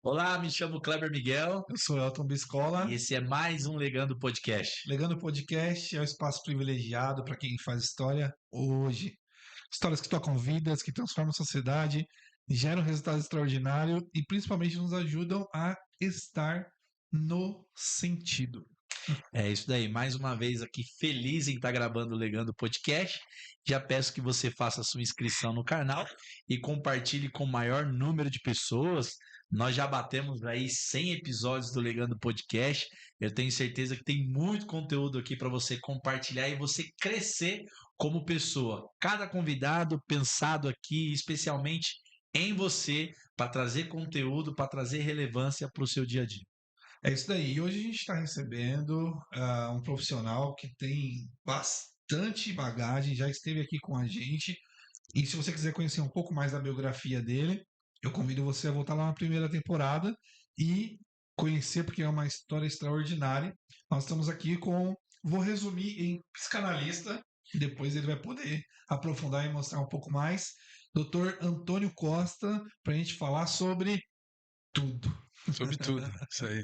Olá, me chamo Kleber Miguel Eu sou Elton e Biscola. esse é mais um Legando Podcast. Legando Podcast é o espaço privilegiado para quem faz história hoje. Histórias que tocam vidas, que transformam a sociedade, geram resultado extraordinário e principalmente nos ajudam a estar no sentido. É isso daí, mais uma vez aqui feliz em estar gravando o Legando Podcast. Já peço que você faça a sua inscrição no canal e compartilhe com o maior número de pessoas. Nós já batemos aí 100 episódios do Legando Podcast. Eu tenho certeza que tem muito conteúdo aqui para você compartilhar e você crescer como pessoa. Cada convidado pensado aqui especialmente em você para trazer conteúdo, para trazer relevância para o seu dia a dia. É isso daí. E hoje a gente está recebendo um profissional que tem bastante bagagem, já esteve aqui com a gente. E se você quiser conhecer um pouco mais da biografia dele, eu convido você a voltar lá na primeira temporada e conhecer, porque é uma história extraordinária. Nós estamos aqui com, vou resumir em psicanalista, e depois ele vai poder aprofundar e mostrar um pouco mais. Doutor Antônio Costa, para a gente falar sobre tudo. Sobre tudo, isso aí.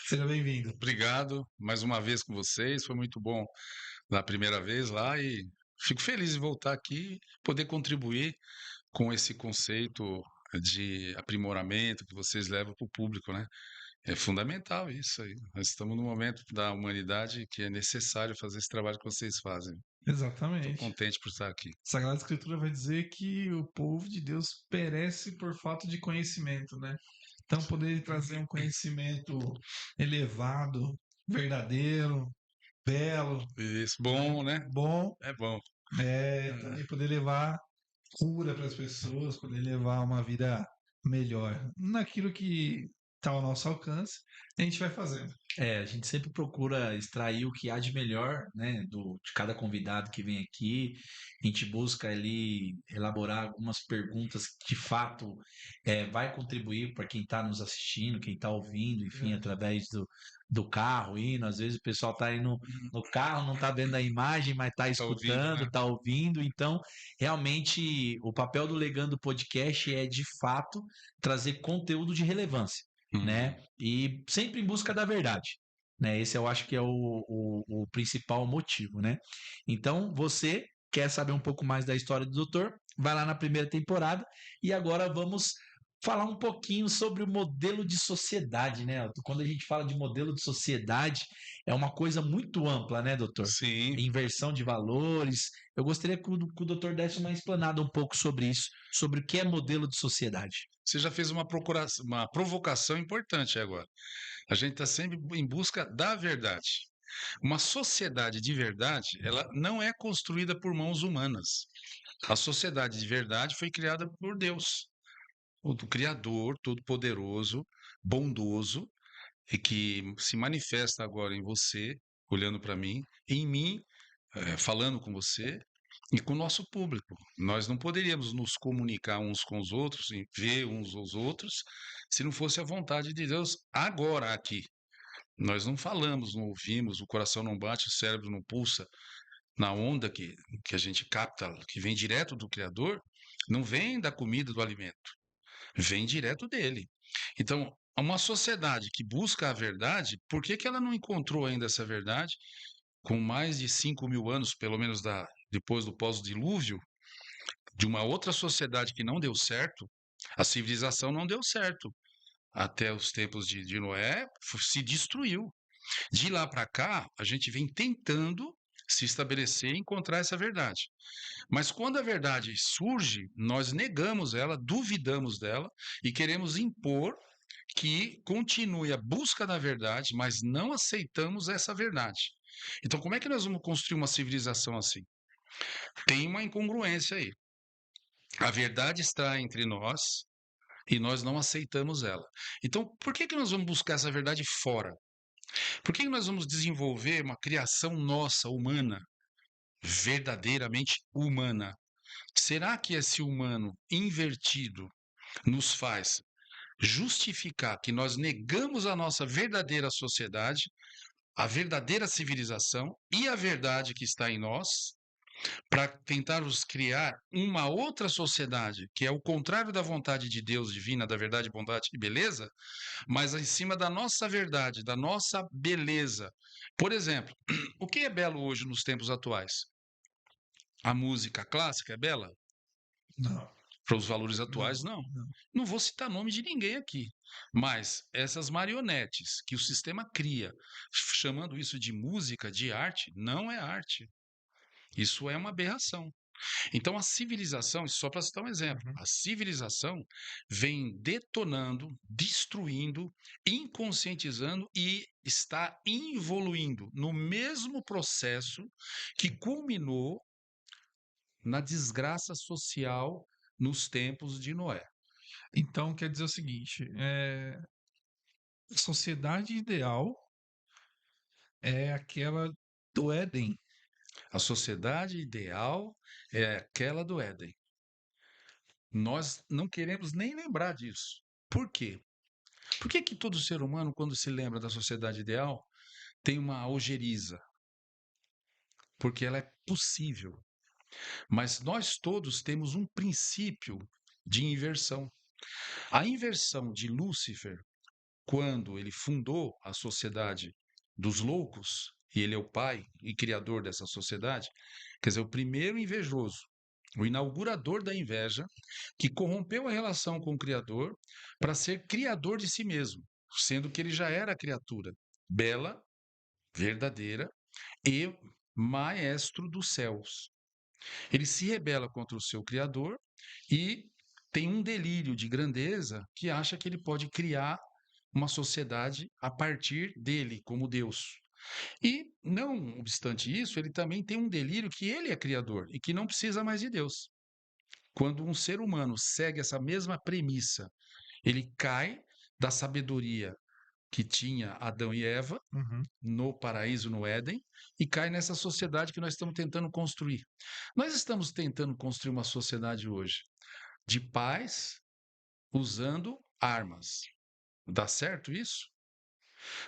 Seja bem-vindo. Obrigado mais uma vez com vocês, foi muito bom na primeira vez lá e fico feliz de voltar aqui e poder contribuir com esse conceito de aprimoramento que vocês levam para o público, né? É fundamental isso aí. Nós estamos num momento da humanidade que é necessário fazer esse trabalho que vocês fazem. Estou Exatamente. contente por estar aqui. A Sagrada Escritura vai dizer que o povo de Deus perece por falta de conhecimento, né? Então, poder trazer um conhecimento elevado, verdadeiro, belo, Isso, né? bom, né? Bom, É bom. também poder levar cura para as pessoas, poder levar uma vida melhor. Naquilo que está ao nosso alcance, a gente vai fazendo. A gente sempre procura extrair o que há de melhor, né, de cada convidado que vem aqui. A gente busca ali elaborar algumas perguntas que de fato vai contribuir para quem está nos assistindo, quem está ouvindo, enfim, através do carro, indo. Às vezes o pessoal está aí no carro, não está vendo a imagem, mas está Tá ouvindo, escutando, né? está ouvindo. Então, realmente, o papel do Legando Podcast é, de fato, trazer conteúdo de relevância, né? E sempre em busca da verdade, né? Esse eu acho que é o principal motivo, né? Então, você quer saber um pouco mais da história do doutor? Vai lá na primeira temporada e agora vamos falar um pouquinho sobre o modelo de sociedade, né? Quando a gente fala de modelo de sociedade, é uma coisa muito ampla, né, doutor? Sim. Inversão de valores. Eu gostaria que o doutor desse uma explanada um pouco sobre isso, sobre o que é modelo de sociedade. Você já fez uma provocação importante agora. A gente está sempre em busca da verdade. Uma sociedade de verdade, ela não é construída por mãos humanas. A sociedade de verdade foi criada por Deus, o Criador, Todo-Poderoso, bondoso, e que se manifesta agora em você, olhando para mim, em mim, falando com você e com o nosso público. Nós não poderíamos nos comunicar uns com os outros e ver uns aos outros se não fosse a vontade de Deus agora aqui. Nós não falamos, não ouvimos, o coração não bate, o cérebro não pulsa na onda que a gente capta, que vem direto do Criador, não vem da comida, do alimento, vem direto dele. Então, uma sociedade que busca a verdade, por que, que ela não encontrou ainda essa verdade? Com mais de 5.000 anos, pelo menos depois do pós-dilúvio, de uma outra sociedade que não deu certo, a civilização não deu certo. Até os tempos de Noé, se destruiu. De lá para cá, a gente vem tentando se estabelecer e encontrar essa verdade. Mas quando a verdade surge, nós negamos ela, duvidamos dela e queremos impor que continue a busca da verdade, mas não aceitamos essa verdade. Então, como é que nós vamos construir uma civilização assim? Tem uma incongruência aí. A verdade está entre nós e nós não aceitamos ela. Então, por que que nós vamos buscar essa verdade fora? Por que que nós vamos desenvolver uma criação nossa, humana, verdadeiramente humana? Será que esse humano invertido nos faz justificar que nós negamos a nossa verdadeira sociedade, a verdadeira civilização e a verdade que está em nós? para tentarmos criar uma outra sociedade, que é o contrário da vontade de Deus divina, da verdade, bondade e beleza, mas em cima da nossa verdade, da nossa beleza. Por exemplo, o que é belo hoje nos tempos atuais? A música clássica é bela? Não, Para os valores atuais, não, não. não. Não vou citar nome de ninguém aqui, mas essas marionetes que o sistema cria, chamando isso de música, de arte, não é arte. Isso é uma aberração. Então, a civilização, só para citar um exemplo, Uhum. a civilização vem detonando, destruindo, inconscientizando e está evoluindo no mesmo processo que culminou na desgraça social nos tempos de Noé. Então, quer dizer o seguinte, a sociedade ideal é aquela do Éden. A sociedade ideal é aquela do Éden. Nós não queremos nem lembrar disso. Por quê? Por que que todo ser humano, quando se lembra da sociedade ideal, tem uma ojeriza? Porque ela é possível. Mas nós todos temos um princípio de inversão. A inversão de Lúcifer, quando ele fundou a sociedade dos loucos, e ele é o pai e criador dessa sociedade, quer dizer, o primeiro invejoso, o inaugurador da inveja, que corrompeu a relação com o Criador para ser criador de si mesmo, sendo que ele já era criatura bela, verdadeira e maestro dos céus. Ele se rebela contra o seu Criador e tem um delírio de grandeza que acha que ele pode criar uma sociedade a partir dele, como Deus. E, não obstante isso, ele também tem um delírio que ele é criador e que não precisa mais de Deus. Quando um ser humano segue essa mesma premissa, ele cai da sabedoria que tinha Adão e Eva Uhum. no paraíso, no Éden, e cai nessa sociedade que nós estamos tentando construir. Nós estamos tentando construir uma sociedade hoje de paz usando armas. Dá certo isso?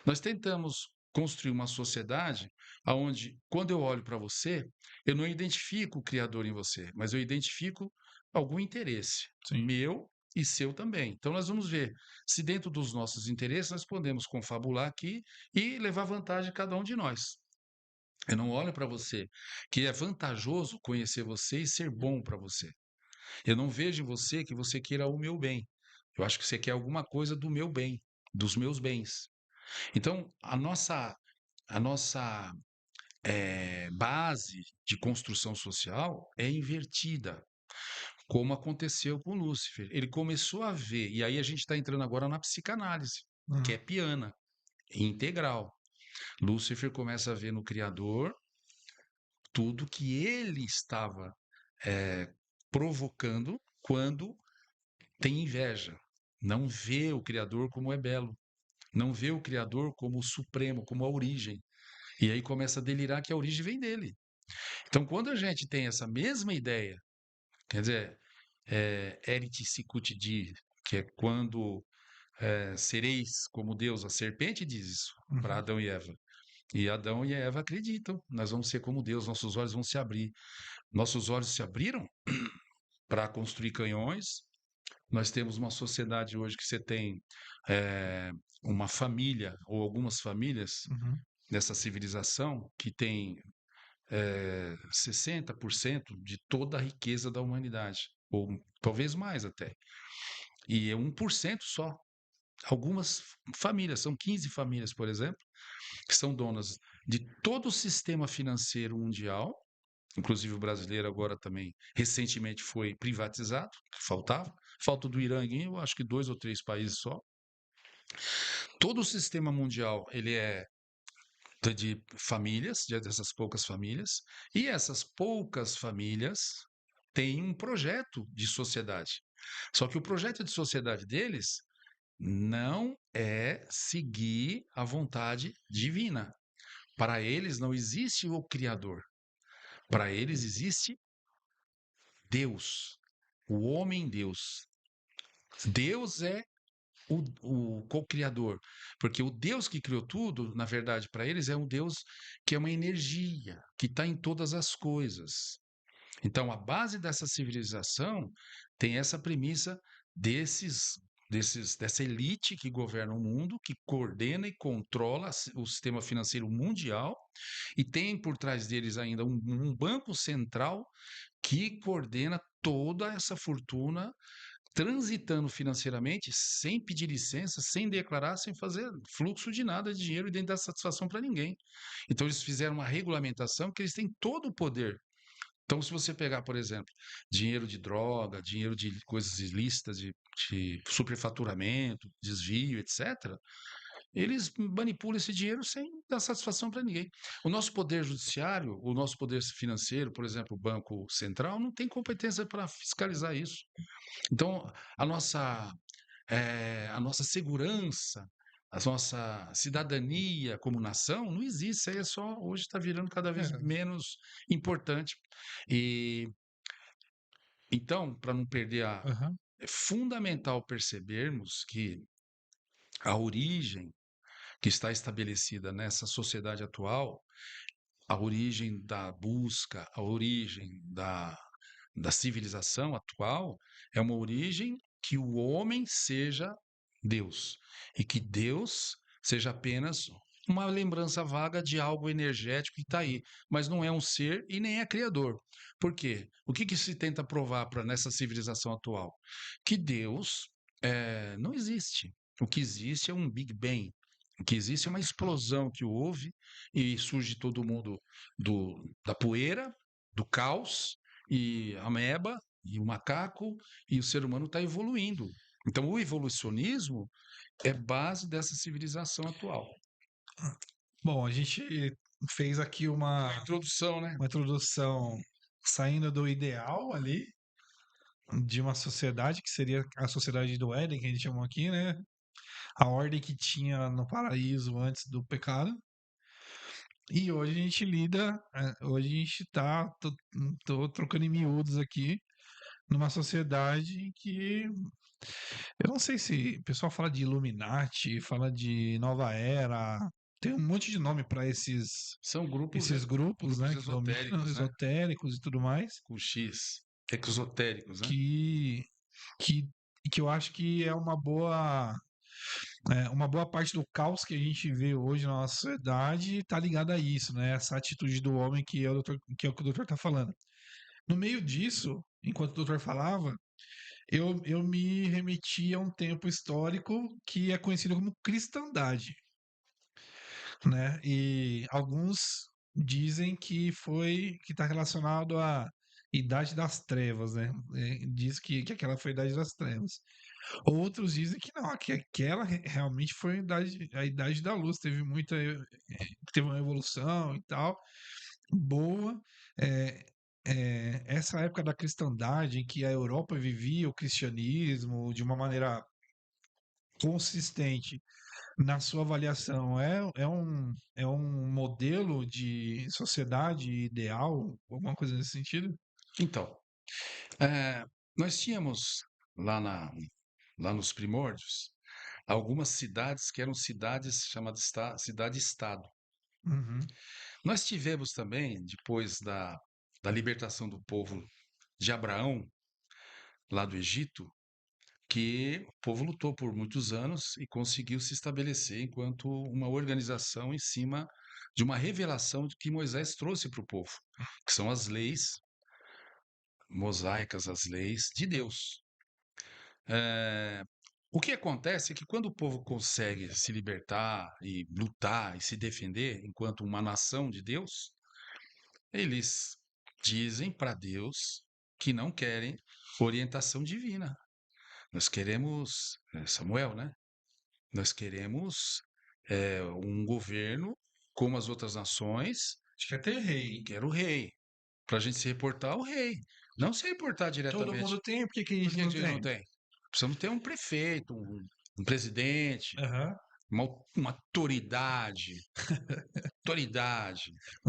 Nós tentamos construir uma sociedade onde, quando eu olho para você, eu não identifico o Criador em você, mas eu identifico algum interesse Sim. meu e seu também. Então, nós vamos ver se dentro dos nossos interesses nós podemos confabular aqui e levar vantagem a cada um de nós. Eu não olho para você que é vantajoso conhecer você e ser bom para você. Eu não vejo em você que você queira o meu bem. Eu acho que você quer alguma coisa do meu bem, dos meus bens. Então, a nossa base de construção social é invertida, como aconteceu com Lúcifer. Ele começou a ver, e aí a gente está entrando agora na psicanálise, que é Uhum. piana, integral. Lúcifer começa a ver no Criador tudo que ele estava provocando quando tem inveja. Não vê o Criador como é belo. Não vê o Criador como o supremo, como a origem. E aí começa a delirar que a origem vem dele. Então, quando a gente tem essa mesma ideia, quer dizer, Erit Sicut Di, que é quando sereis como Deus, a serpente diz isso para Uhum. Adão e Eva. E Adão e Eva acreditam, nós vamos ser como Deus, nossos olhos vão se abrir. Nossos olhos se abriram para construir canhões. Nós temos uma sociedade hoje que você tem uma família, ou algumas famílias, Uhum. nessa civilização, que tem 60% de toda a riqueza da humanidade, ou talvez mais até. E é 1% só. Algumas famílias, são 15 famílias, por exemplo, que são donas de todo o sistema financeiro mundial, inclusive o brasileiro agora também recentemente foi privatizado, que faltava. Falta do Irã, eu acho que 2 ou 3 países só. Todo o sistema mundial ele é de famílias, dessas poucas famílias, e essas poucas famílias têm um projeto de sociedade. Só que o projeto de sociedade deles não é seguir a vontade divina. Para eles não existe o Criador. Para eles existe Deus, o homem Deus. Deus é o co-criador. Porque o Deus que criou tudo, na verdade, para eles, é um Deus que é uma energia, que está em todas as coisas. Então, a base dessa civilização tem essa premissa dessa elite que governa o mundo, que coordena e controla o sistema financeiro mundial, e tem por trás deles ainda um banco central que coordena toda essa fortuna, transitando financeiramente, sem pedir licença, sem declarar, sem fazer fluxo de nada de dinheiro e nem dar satisfação para ninguém. Então, eles fizeram uma regulamentação que eles têm todo o poder. Então, se você pegar, por exemplo, dinheiro de droga, dinheiro de coisas ilícitas, de superfaturamento, desvio, etc., eles manipulam esse dinheiro sem dar satisfação para ninguém. O nosso poder judiciário, o nosso poder financeiro, por exemplo, o Banco Central, não tem competência para fiscalizar isso. Então, a nossa segurança, a nossa cidadania como nação não existe. Isso aí hoje está virando cada vez É. menos importante. E então, para não perder Aham. é fundamental percebermos que a origem que está estabelecida nessa sociedade atual, a origem da busca, a origem da civilização atual, é uma origem que o homem seja Deus e que Deus seja apenas uma lembrança vaga de algo energético que está aí, mas não é um ser e nem é criador. Por quê? O que se tenta provar nessa civilização atual? Que Deus não existe. O que existe é um Big Bang. O que existe é uma explosão que houve e surge todo mundo da poeira, do caos, e a ameba, e o macaco, e o ser humano está evoluindo. Então, o evolucionismo é base dessa civilização atual. Bom, a gente fez aqui Uma introdução, né? uma introdução saindo do ideal ali, de uma sociedade que seria a sociedade do Éden, que a gente chamou aqui, né? A ordem que tinha no paraíso antes do pecado. E hoje a gente hoje a gente tá, tô trocando em miúdos aqui, numa sociedade que eu não sei se o pessoal fala de Illuminati, fala de Nova Era, tem um monte de nome para São grupos, esses grupos, né, que dominam, esotéricos, né? esotéricos e tudo mais, Com X, exotéricos, né? que que que eu acho que é uma boa parte do caos que a gente vê hoje na nossa sociedade está ligada a isso, né? Essa atitude do homem que é o que o doutor está falando. No meio disso, enquanto o doutor falava, eu me remeti a um tempo histórico que é conhecido como cristandade, né? E alguns dizem que está relacionado à Idade das Trevas, né? Diz que aquela foi a Idade das Trevas. Outros dizem que não, que aquela realmente foi a idade da luz, teve uma evolução e tal, boa. É, essa época da cristandade, em que a Europa vivia o cristianismo de uma maneira consistente, na sua avaliação, é um modelo de sociedade ideal, alguma coisa nesse sentido? Então, eh, nós tínhamos lá, lá nos primórdios algumas cidades que eram cidades chamadas cidade-estado. Uhum. Nós tivemos também, depois da libertação do povo de Abraão, lá do Egito, que o povo lutou por muitos anos e conseguiu se estabelecer enquanto uma organização em cima de uma revelação que Moisés trouxe para o povo, que são as leis mosaicas, as leis de Deus. O que acontece é que quando o povo consegue se libertar e lutar e se defender enquanto uma nação de Deus, eles dizem para Deus que não querem orientação divina. Nós queremos, Samuel, né? Nós queremos um governo como as outras nações, Acho que até rei. que era o rei, para a gente se reportar ao rei, não se reportar Todo diretamente. mundo tem, por que que a Por gente que a não gente não tem? tem? Precisamos ter um prefeito, um presidente, Aham. uma autoridade, para eu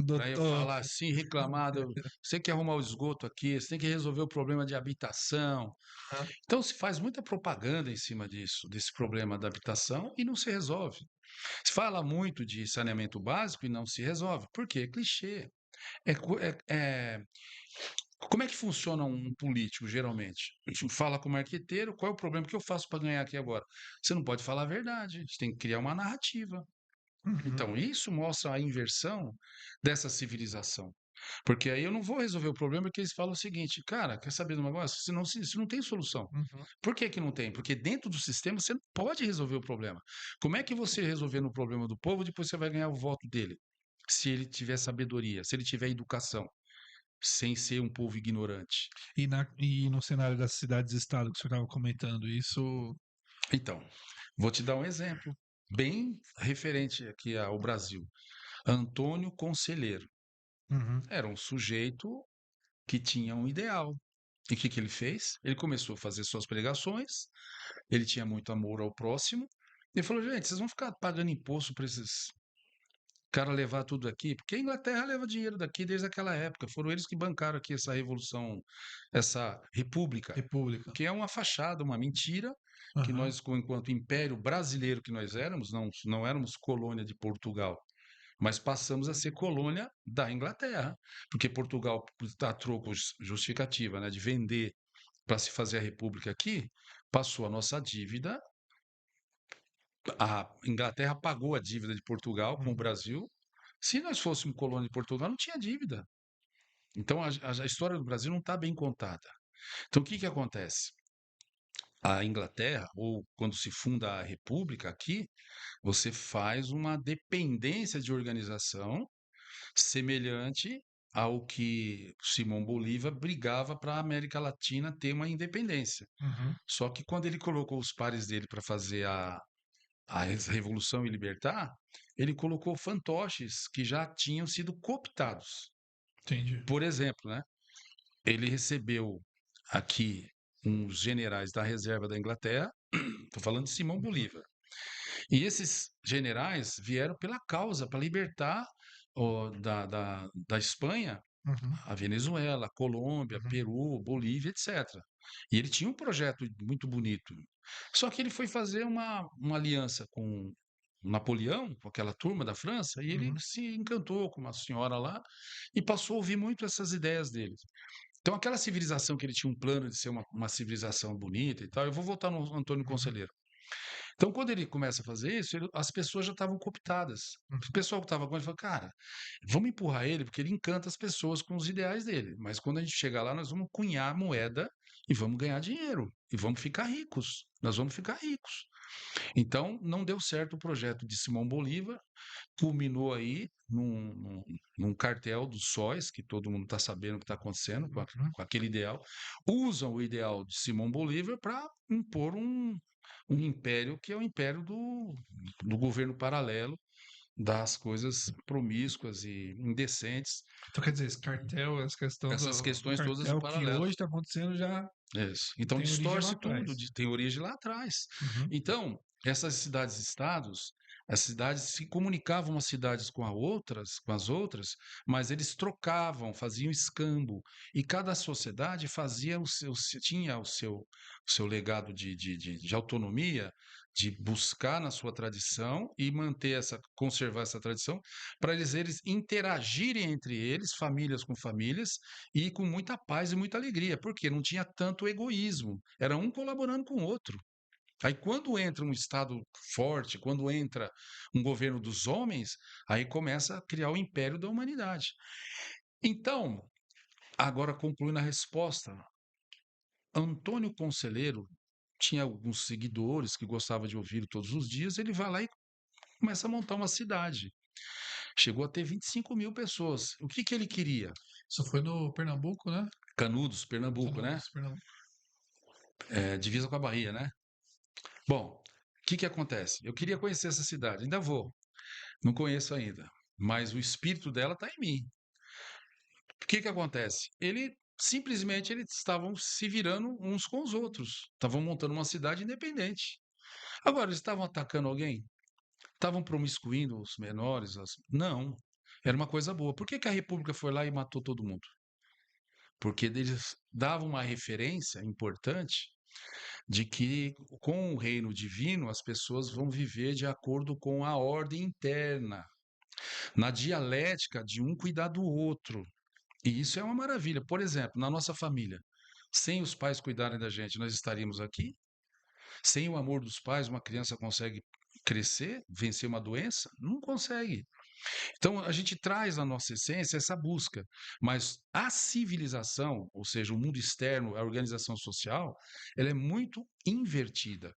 Doutor. falar assim, reclamar, você tem que arrumar o esgoto aqui, você tem que resolver o problema de habitação. Aham. Então se faz muita propaganda em cima disso, desse problema da habitação e não se resolve. Se fala muito de saneamento básico e não se resolve. Por quê? É clichê. Como é que funciona um político, geralmente? A gente fala como arquiteiro, qual é o problema que eu faço para ganhar aqui agora? Você não pode falar a verdade, você tem que criar uma narrativa. Uhum. Então, isso mostra a inversão dessa civilização. Porque aí eu não vou resolver o problema, porque eles falam o seguinte, cara, quer saber de um negócio? Isso não tem solução. Uhum. Por que que não tem? Porque dentro do sistema você não pode resolver o problema. Como é que você resolvendo o problema do povo, depois você vai ganhar o voto dele? Se ele tiver sabedoria, se ele tiver educação, sem ser um povo ignorante. E no cenário das cidades-estado que o senhor estava comentando, isso. Então, vou te dar um exemplo bem referente aqui ao Brasil. Antônio Conselheiro Uhum. era um sujeito que tinha um ideal. E o que que ele fez? Ele começou a fazer suas pregações, ele tinha muito amor ao próximo, e falou: gente, vocês vão ficar pagando imposto para esses caras levar tudo aqui? Porque a Inglaterra leva dinheiro daqui desde aquela época. Foram eles que bancaram aqui essa revolução, essa república, República. que é uma fachada, uma mentira, que Aham. nós, enquanto império brasileiro que nós éramos, não éramos colônia de Portugal, mas passamos a ser colônia da Inglaterra, porque Portugal, a troco justificativa, né, de vender para se fazer a república aqui, passou a nossa dívida, a Inglaterra pagou a dívida de Portugal com o Uhum. Brasil. Se nós fôssemos colônia de Portugal, não tinha dívida. Então a história do Brasil não está bem contada. Então o que que acontece? A Inglaterra, ou quando se funda a república aqui, você faz uma dependência de organização semelhante ao que Simão Bolívar brigava para a América Latina ter uma independência. Uhum. Só que quando ele colocou os pares dele para fazer a Revolução e libertar, ele colocou fantoches que já tinham sido cooptados. Entendi. Por exemplo, né, ele recebeu aqui uns generais da reserva da Inglaterra, estou falando de Simão Uhum. Bolívar, e esses generais vieram pela causa, para libertar da Espanha Uhum. a Venezuela, Colômbia, Uhum. Peru, Bolívia, etc. E ele tinha um projeto muito bonito. Só que ele foi fazer uma aliança com Napoleão, com aquela turma da França, e ele Uhum. se encantou com uma senhora lá e passou a ouvir muito essas ideias dele. Então, aquela civilização que ele tinha um plano de ser uma civilização bonita e tal, eu vou voltar no Antônio Uhum. Conselheiro. Então, quando ele começa a fazer isso, as pessoas já estavam cooptadas. O Uhum. pessoal que estava com ele falou: cara, vamos empurrar ele, porque ele encanta as pessoas com os ideais dele. Mas quando a gente chegar lá, nós vamos cunhar moeda e vamos ganhar dinheiro. E vamos ficar ricos. Nós vamos ficar ricos. Então, não deu certo o projeto de Simão Bolívar, culminou aí num cartel dos sóis, que todo mundo está sabendo o que está acontecendo Uhum. com aquele ideal. Usam o ideal de Simão Bolívar para impor um império que é o império do governo paralelo, das coisas promíscuas e indecentes, Então, quer dizer, esse cartel, essa questão essas do questões todas em cartel que paralelo. hoje está acontecendo já Isso. Então tem origem lá distorce tudo, atrás. tem origem lá atrás. Uhum. Então, essas cidades-estados, as cidades se comunicavam umas cidades com as outras, mas eles trocavam, faziam escambo, e cada sociedade fazia tinha o seu legado de autonomia, de buscar na sua tradição e conservar essa tradição, para eles interagirem entre eles, famílias com famílias, e com muita paz e muita alegria, porque não tinha tanto egoísmo, era um colaborando com o outro. Aí, quando entra um Estado forte, quando entra um governo dos homens, aí começa a criar o império da humanidade. Então, agora concluindo a resposta, Antônio Conselheiro tinha alguns seguidores que gostava de ouvir todos os dias, ele vai lá e começa a montar uma cidade. Chegou a ter 25 mil pessoas. O que que ele queria? Isso foi no Pernambuco, né? Canudos, Pernambuco, né? Canudos, Pernambuco. Divisa com a Bahia, né? Bom, o que que acontece? Eu queria conhecer essa cidade, ainda vou. Não conheço ainda, mas o espírito dela está em mim. O que que acontece? Eles estavam se virando uns com os outros, estavam montando uma cidade independente. Agora, eles estavam atacando alguém? Estavam promiscuindo os menores? Não, era uma coisa boa. Por que que a República foi lá e matou todo mundo? Porque eles davam uma referência importante de que com o reino divino as pessoas vão viver de acordo com a ordem interna, na dialética de um cuidar do outro. E isso é uma maravilha. Por exemplo, na nossa família, sem os pais cuidarem da gente, nós estaríamos aqui? Sem o amor dos pais, uma criança consegue crescer, vencer uma doença? Não consegue. Então, a gente traz na nossa essência essa busca, mas a civilização, ou seja, o mundo externo, a organização social, ela é muito invertida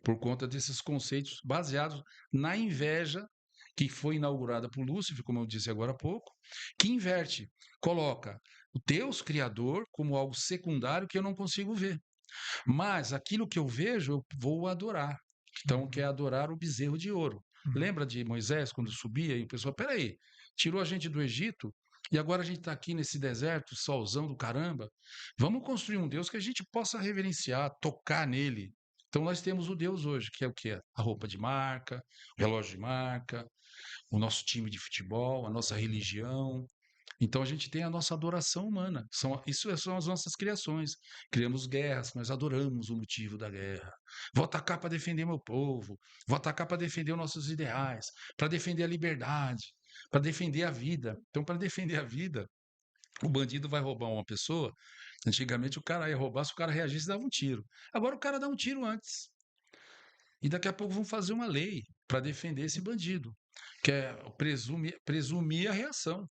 por conta desses conceitos baseados na inveja que foi inaugurada por Lúcifer, como eu disse agora há pouco, que inverte, coloca o Deus criador como algo secundário que eu não consigo ver. Mas aquilo que eu vejo, eu vou adorar. Então, quer adorar o bezerro de ouro. Lembra de Moisés, quando subia e o pessoal, peraí, tirou a gente do Egito e agora a gente está aqui nesse deserto, solzão do caramba. Vamos construir um Deus que a gente possa reverenciar, tocar nele. Então, nós temos o Deus hoje, que é o quê? A roupa de marca, o relógio de marca, o nosso time de futebol, a nossa religião. Então a gente tem a nossa adoração humana. Isso são as nossas criações. Criamos guerras, nós adoramos o motivo da guerra. Vou atacar para defender meu povo. Vou atacar para defender os nossos ideais, para defender a liberdade, para defender a vida. Então, para defender a vida, o bandido vai roubar uma pessoa. Antigamente o cara ia roubar, se o cara reagisse, dava um tiro. Agora o cara dá um tiro antes. E daqui a pouco vão fazer uma lei para defender esse bandido, que é presumir a reação.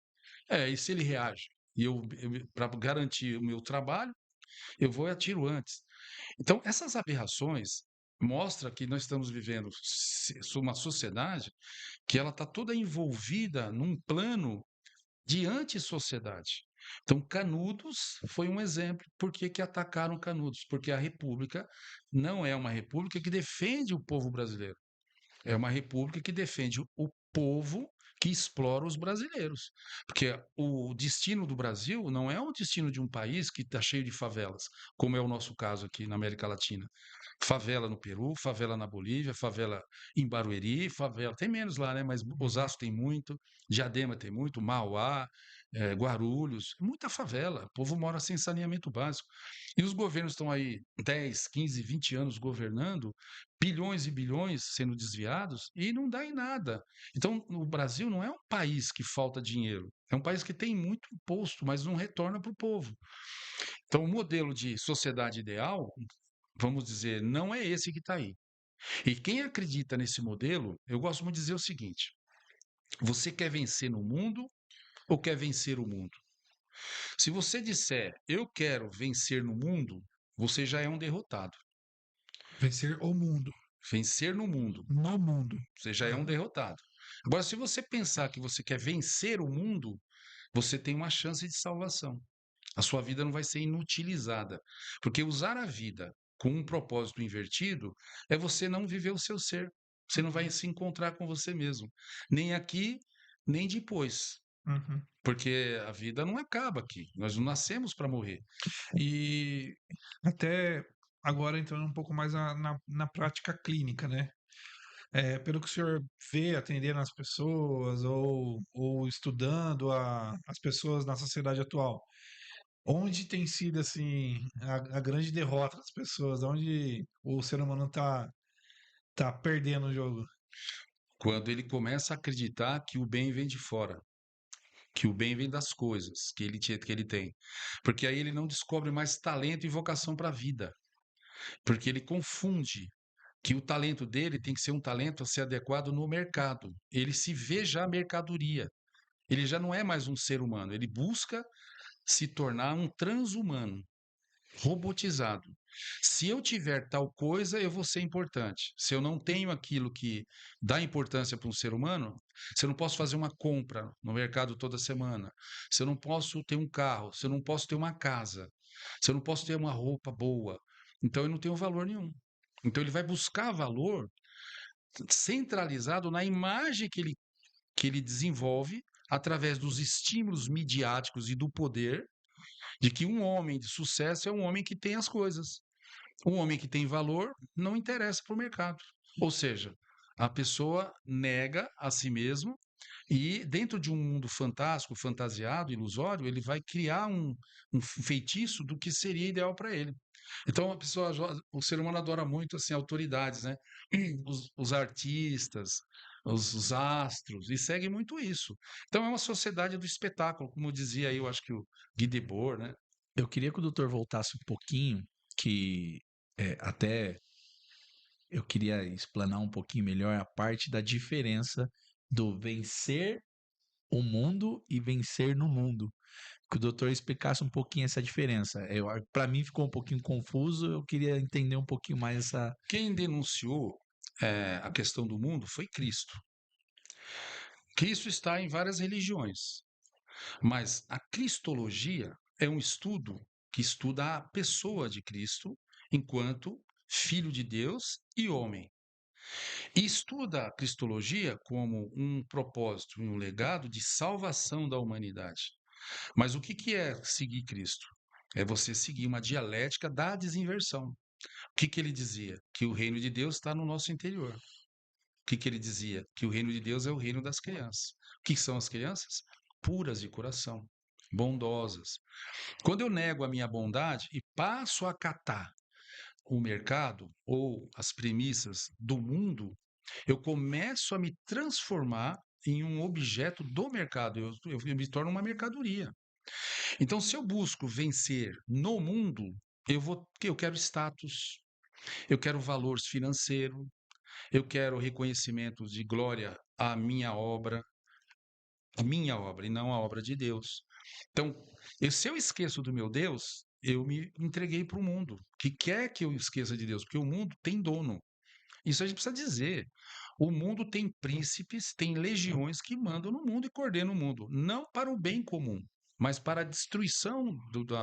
E se ele reage? E para garantir o meu trabalho, eu vou e atiro antes. Então, essas aberrações mostram que nós estamos vivendo uma sociedade que ela está toda envolvida num plano de antissociedade. Então, Canudos foi um exemplo. Por que que atacaram Canudos? Porque a República não é uma república que defende o povo brasileiro. É uma república que defende o povo que explora os brasileiros. Porque o destino do Brasil não é o destino de um país que está cheio de favelas, como é o nosso caso aqui na América Latina. Favela no Peru, favela na Bolívia, favela em Barueri, favela. Tem menos lá, né? Mas Osasco tem muito, Diadema tem muito, Mauá, Guarulhos, muita favela. O povo mora sem saneamento básico. E os governos estão aí 10, 15, 20 anos governando, bilhões e bilhões sendo desviados e não dá em nada. Então, o Brasil não é um país que falta dinheiro, é um país que tem muito imposto, mas não retorna para o povo. Então, o modelo de sociedade ideal, vamos dizer, não é esse que está aí. E quem acredita nesse modelo, eu gosto muito de dizer o seguinte: você quer vencer no mundo ou quer vencer o mundo? Se você disser eu quero vencer no mundo, você já é um derrotado. Vencer o mundo. Vencer no mundo, No mundo. você já é um derrotado. Agora, se você pensar que você quer vencer o mundo, você tem uma chance de salvação. A sua vida não vai ser inutilizada. Porque usar a vida com um propósito invertido é você não viver o seu ser. Você não vai se encontrar com você mesmo. Nem aqui, nem depois. Uhum. Porque a vida não acaba aqui. Nós não nascemos para morrer. E até agora entrando um pouco mais na prática clínica, né? Pelo que o senhor vê atendendo as pessoas ou estudando as pessoas na sociedade atual, onde tem sido assim a grande derrota das pessoas, onde o ser humano tá perdendo o jogo? Quando ele começa a acreditar que o bem vem de fora, que o bem vem das coisas que ele tem. Porque aí ele não descobre mais talento e vocação para a vida. Porque ele confunde que o talento dele tem que ser um talento a ser adequado no mercado. Ele se vê já mercadoria. Ele já não é mais um ser humano. Ele busca se tornar um transhumano, robotizado. Se eu tiver tal coisa, eu vou ser importante. Se eu não tenho aquilo que dá importância para um ser humano, se eu não posso fazer uma compra no mercado toda semana, se eu não posso ter um carro, se eu não posso ter uma casa, se eu não posso ter uma roupa boa, então eu não tenho valor nenhum. Então ele vai buscar valor centralizado na imagem que ele desenvolve através dos estímulos midiáticos e do poder, de que um homem de sucesso é um homem que tem as coisas. Um homem que tem valor não interessa para o mercado. Ou seja, A pessoa nega a si mesmo e, dentro de um mundo fantástico, fantasiado, ilusório, ele vai criar um feitiço do que seria ideal para ele. Então, o ser humano adora muito assim, autoridades, né? Os artistas, os astros, e segue muito isso. Então, é uma sociedade do espetáculo, como dizia aí, eu acho que o Guy Debord, né? Eu queria que o doutor voltasse um pouquinho, que até eu queria explanar um pouquinho melhor a parte da diferença do vencer o mundo e vencer no mundo. Que o doutor explicasse um pouquinho essa diferença. Para mim ficou um pouquinho confuso, eu queria entender um pouquinho mais essa. Quem denunciou a questão do mundo foi Cristo. Cristo está em várias religiões, mas a cristologia é um estudo que estuda a pessoa de Cristo enquanto Filho de Deus e homem. E estuda a cristologia como um propósito e um legado de salvação da humanidade. Mas o que é seguir Cristo? É você seguir uma dialética da desinversão. O que ele dizia? Que o reino de Deus está no nosso interior. O que ele dizia? Que o reino de Deus é o reino das crianças. O que são as crianças? Puras de coração, bondosas. Quando eu nego a minha bondade e passo a acatar o mercado ou as premissas do mundo, eu começo a me transformar em um objeto do mercado. Eu me torno uma mercadoria. Então, se eu busco vencer no mundo, eu quero status, eu quero valor financeiro, eu quero reconhecimento de glória à minha obra e não a obra de Deus. Então, se eu esqueço do meu Deus, eu me entreguei para o mundo, que quer que eu esqueça de Deus, porque o mundo tem dono. Isso a gente precisa dizer. O mundo tem príncipes, tem legiões que mandam no mundo e coordenam o mundo, não para o bem comum, mas para a destruição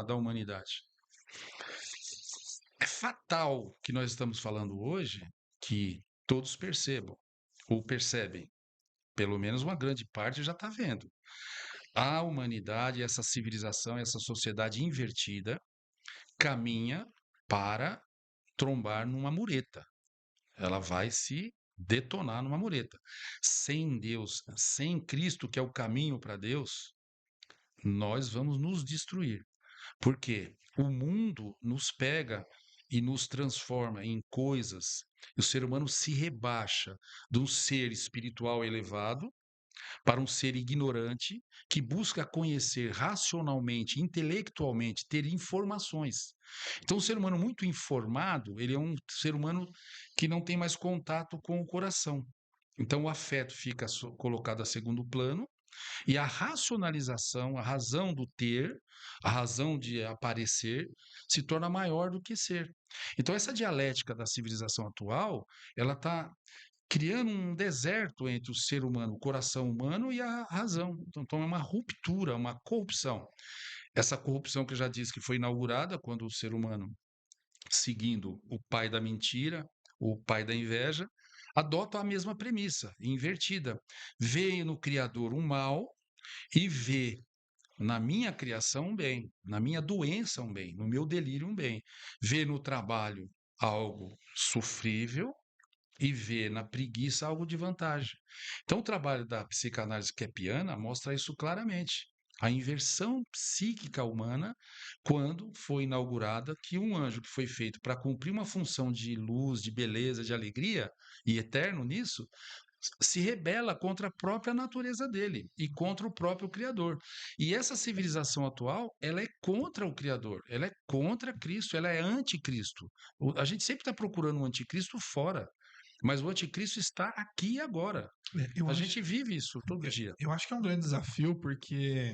da humanidade. É fatal que nós estamos falando hoje que todos percebam, ou percebem, pelo menos uma grande parte já está vendo. A humanidade, essa civilização, essa sociedade invertida, caminha para trombar numa mureta. Ela vai se detonar numa mureta. Sem Deus, sem Cristo, que é o caminho para Deus, nós vamos nos destruir. Porque o mundo nos pega e nos transforma em coisas. O ser humano se rebaixa de um ser espiritual elevado para um ser ignorante que busca conhecer racionalmente, intelectualmente, ter informações. Então, o ser humano muito informado, ele é um ser humano que não tem mais contato com o coração. Então, o afeto fica colocado a segundo plano e a racionalização, a razão do ter, a razão de aparecer, se torna maior do que ser. Então, essa dialética da civilização atual, ela está criando um deserto entre o ser humano, o coração humano e a razão. Então, é uma ruptura, uma corrupção. Essa corrupção que eu já disse que foi inaugurada quando o ser humano, seguindo o pai da mentira, o pai da inveja, adota a mesma premissa, invertida. Vê no Criador um mal e vê na minha criação um bem, na minha doença um bem, no meu delírio um bem. Vê no trabalho algo sofrível e vê na preguiça algo de vantagem. Então, o trabalho da psicanálise keppiana mostra isso claramente. A inversão psíquica humana, quando foi inaugurada que um anjo que foi feito para cumprir uma função de luz, de beleza, de alegria e eterno nisso, se rebela contra a própria natureza dele e contra o próprio Criador. E essa civilização atual, ela é contra o Criador, ela é contra Cristo, ela é anticristo. A gente sempre está procurando um anticristo fora, mas o anticristo está aqui e agora. A gente vive isso todo dia. Eu acho que é um grande desafio, porque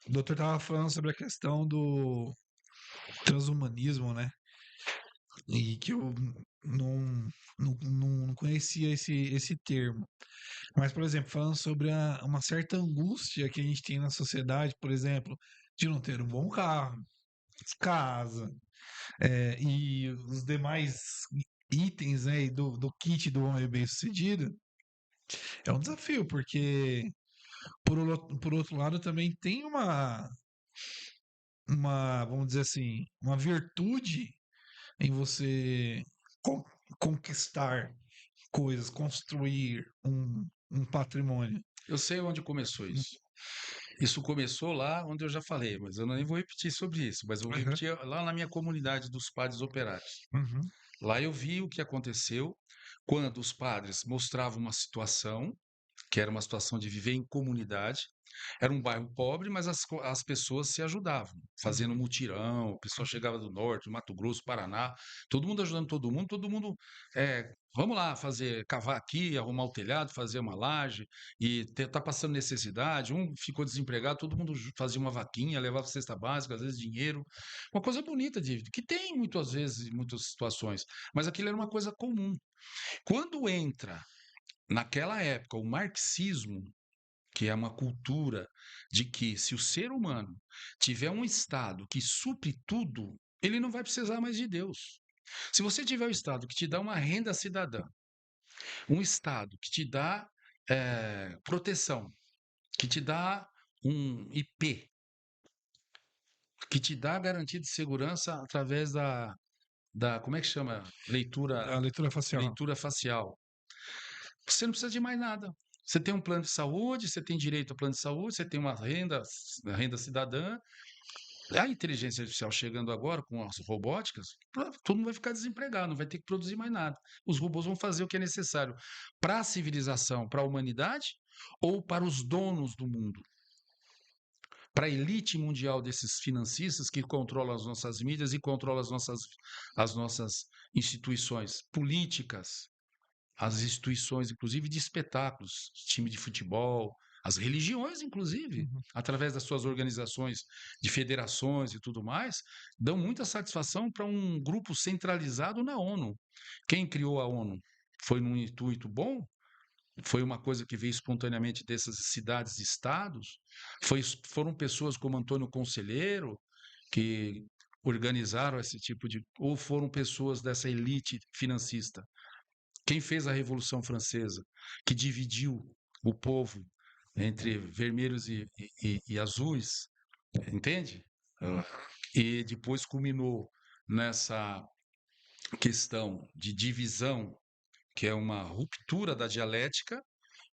o doutor estava falando sobre a questão do transhumanismo, né? E que eu não conhecia esse termo. Mas, por exemplo, falando sobre uma certa angústia que a gente tem na sociedade, por exemplo, de não ter um bom carro, casa, e os demais itens, né, do kit do homem bem-sucedido, é um desafio, porque por outro lado também tem vamos dizer assim, uma virtude em você conquistar coisas, construir um patrimônio. Eu sei onde começou isso. Isso começou lá onde eu já falei, mas eu nem vou repetir sobre isso, mas eu vou Uhum. repetir lá na minha comunidade dos padres operários. Uhum. Lá eu vi o que aconteceu quando os padres mostravam uma situação, que era uma situação de viver em comunidade. Era um bairro pobre, mas as pessoas se ajudavam, fazendo mutirão. O pessoal chegava do norte, do Mato Grosso, Paraná, todo mundo ajudando todo mundo. Vamos lá fazer, cavar aqui, arrumar o telhado, fazer uma laje, e tá passando necessidade. Um ficou desempregado, todo mundo fazia uma vaquinha, levava cesta básica, às vezes dinheiro. Uma coisa bonita, que tem muitas vezes, em muitas situações, mas aquilo era uma coisa comum. Quando entra, naquela época, o marxismo, que é uma cultura de que se o ser humano tiver um Estado que supre tudo, ele não vai precisar mais de Deus. Se você tiver um Estado que te dá uma renda cidadã, um Estado que te dá proteção, que te dá um IP, que te dá garantia de segurança através como é que chama? A leitura facial. Leitura facial. Você não precisa de mais nada. Você tem um plano de saúde, você tem direito ao plano de saúde, você tem uma renda cidadã. A inteligência artificial chegando agora com as robóticas, todo mundo vai ficar desempregado, não vai ter que produzir mais nada. Os robôs vão fazer o que é necessário para a civilização, para a humanidade ou para os donos do mundo. Para a elite mundial desses financistas que controlam as nossas mídias e controlam as nossas instituições políticas, as instituições, inclusive, de espetáculos, time de futebol, as religiões, inclusive, através das suas organizações de federações e tudo mais, dão muita satisfação para um grupo centralizado na ONU. Quem criou a ONU? Foi num intuito bom? Foi uma coisa que veio espontaneamente dessas cidades e estados? Foram pessoas como Antônio Conselheiro que organizaram esse tipo de... Ou foram pessoas dessa elite financista? Quem fez a Revolução Francesa, que dividiu o povo entre vermelhos e azuis, entende? E depois culminou nessa questão de divisão, que é uma ruptura da dialética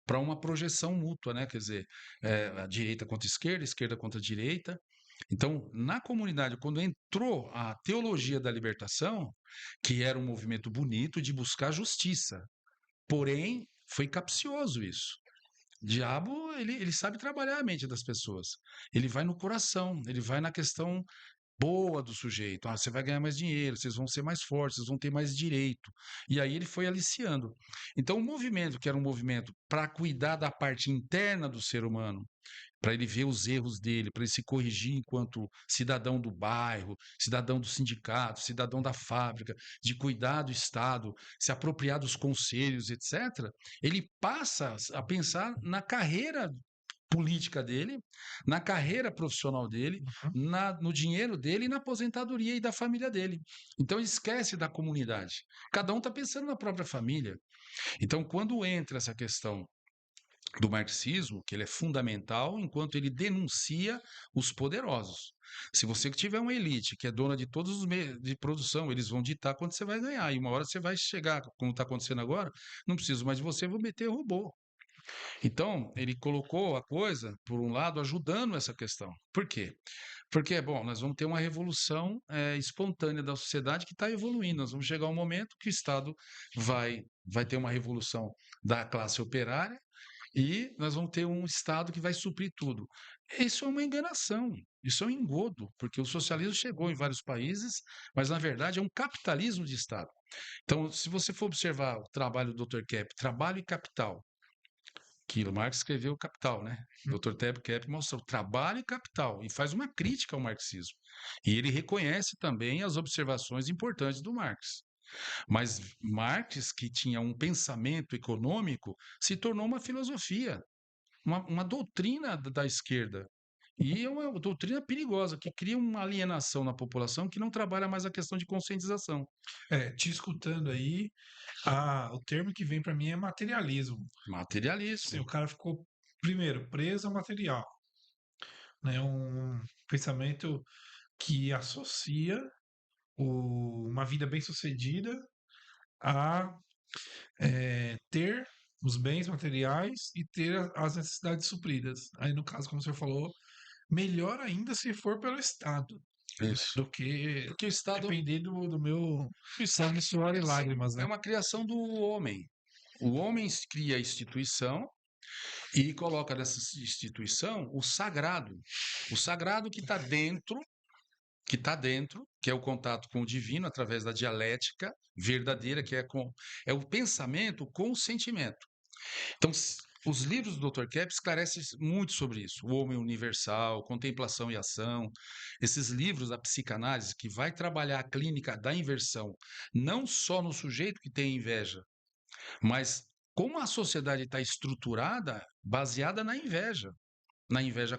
para uma projeção mútua, né? Quer dizer, a direita contra a esquerda contra a direita. Então, na comunidade, quando entrou a teologia da libertação, que era um movimento bonito de buscar justiça, porém, foi capcioso isso. O diabo, ele sabe trabalhar a mente das pessoas. Ele vai no coração, ele vai na questão boa do sujeito. Ah, você vai ganhar mais dinheiro, vocês vão ser mais fortes, vocês vão ter mais direito. E aí ele foi aliciando. Então, o movimento, que era um movimento para cuidar da parte interna do ser humano, para ele ver os erros dele, para ele se corrigir enquanto cidadão do bairro, cidadão do sindicato, cidadão da fábrica, de cuidar do Estado, se apropriar dos conselhos, etc., ele passa a pensar na carreira política dele, na carreira profissional dele, no dinheiro dele e na aposentadoria e da família dele. Então ele esquece da comunidade. Cada um está pensando na própria família. Então, quando entra essa questão do marxismo, que ele é fundamental enquanto ele denuncia os poderosos. Se você tiver uma elite que é dona de todos os meios de produção, eles vão ditar quanto você vai ganhar. E uma hora você vai chegar, como está acontecendo agora, não preciso mais de você, vou meter robô. Então, ele colocou a coisa, por um lado, ajudando essa questão. Por quê? Porque, bom, nós vamos ter uma revolução espontânea da sociedade que está evoluindo. Nós vamos chegar a um momento que o Estado vai ter uma revolução da classe operária e nós vamos ter um Estado que vai suprir tudo. Isso é uma enganação, isso é um engodo, porque o socialismo chegou em vários países, mas na verdade é um capitalismo de Estado. Então, se você for observar o trabalho do Dr. Kepp, Trabalho e Capital, que o Marx escreveu Capital, né? Dr. Kepp mostrou trabalho e capital e faz uma crítica ao marxismo. E ele reconhece também as observações importantes do Marx. Mas Marx, que tinha um pensamento econômico, se tornou uma filosofia, uma doutrina da esquerda. E é uma doutrina perigosa, que cria uma alienação na população que não trabalha mais a questão de conscientização. Te escutando aí, o termo que vem para mim é materialismo. Materialismo. Assim, o cara ficou, primeiro, preso ao material. Né? Um pensamento que associa uma vida bem-sucedida a ter os bens materiais e ter as necessidades supridas. Aí, no caso, como o senhor falou, melhor ainda se for pelo Estado, né, Isso. do que Porque o Estado, depender do meu o Estado sangue, suor e lágrimas, é né? uma criação do homem. O homem cria a instituição e coloca nessa instituição o sagrado que é o contato com o divino através da dialética verdadeira, que é o pensamento com o sentimento. Então, os livros do Dr. Kepp esclarecem muito sobre isso. O homem universal, contemplação e ação. Esses livros da psicanálise que vai trabalhar a clínica da inversão, não só no sujeito que tem inveja, mas como a sociedade está estruturada baseada na inveja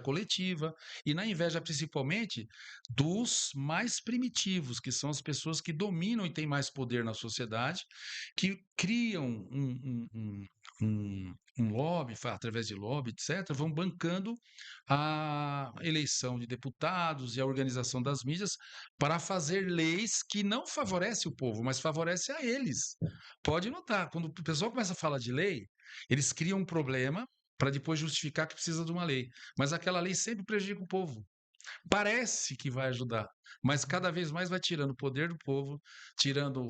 coletiva e na inveja principalmente dos mais primitivos, que são as pessoas que dominam e têm mais poder na sociedade, que criam um lobby, através de lobby, etc., vão bancando a eleição de deputados e a organização das mídias para fazer leis que não favorecem o povo, mas favorecem a eles. Pode notar, quando o pessoal começa a falar de lei, eles criam um problema para depois justificar que precisa de uma lei. Mas aquela lei sempre prejudica o povo. Parece que vai ajudar, mas cada vez mais vai tirando o poder do povo, tirando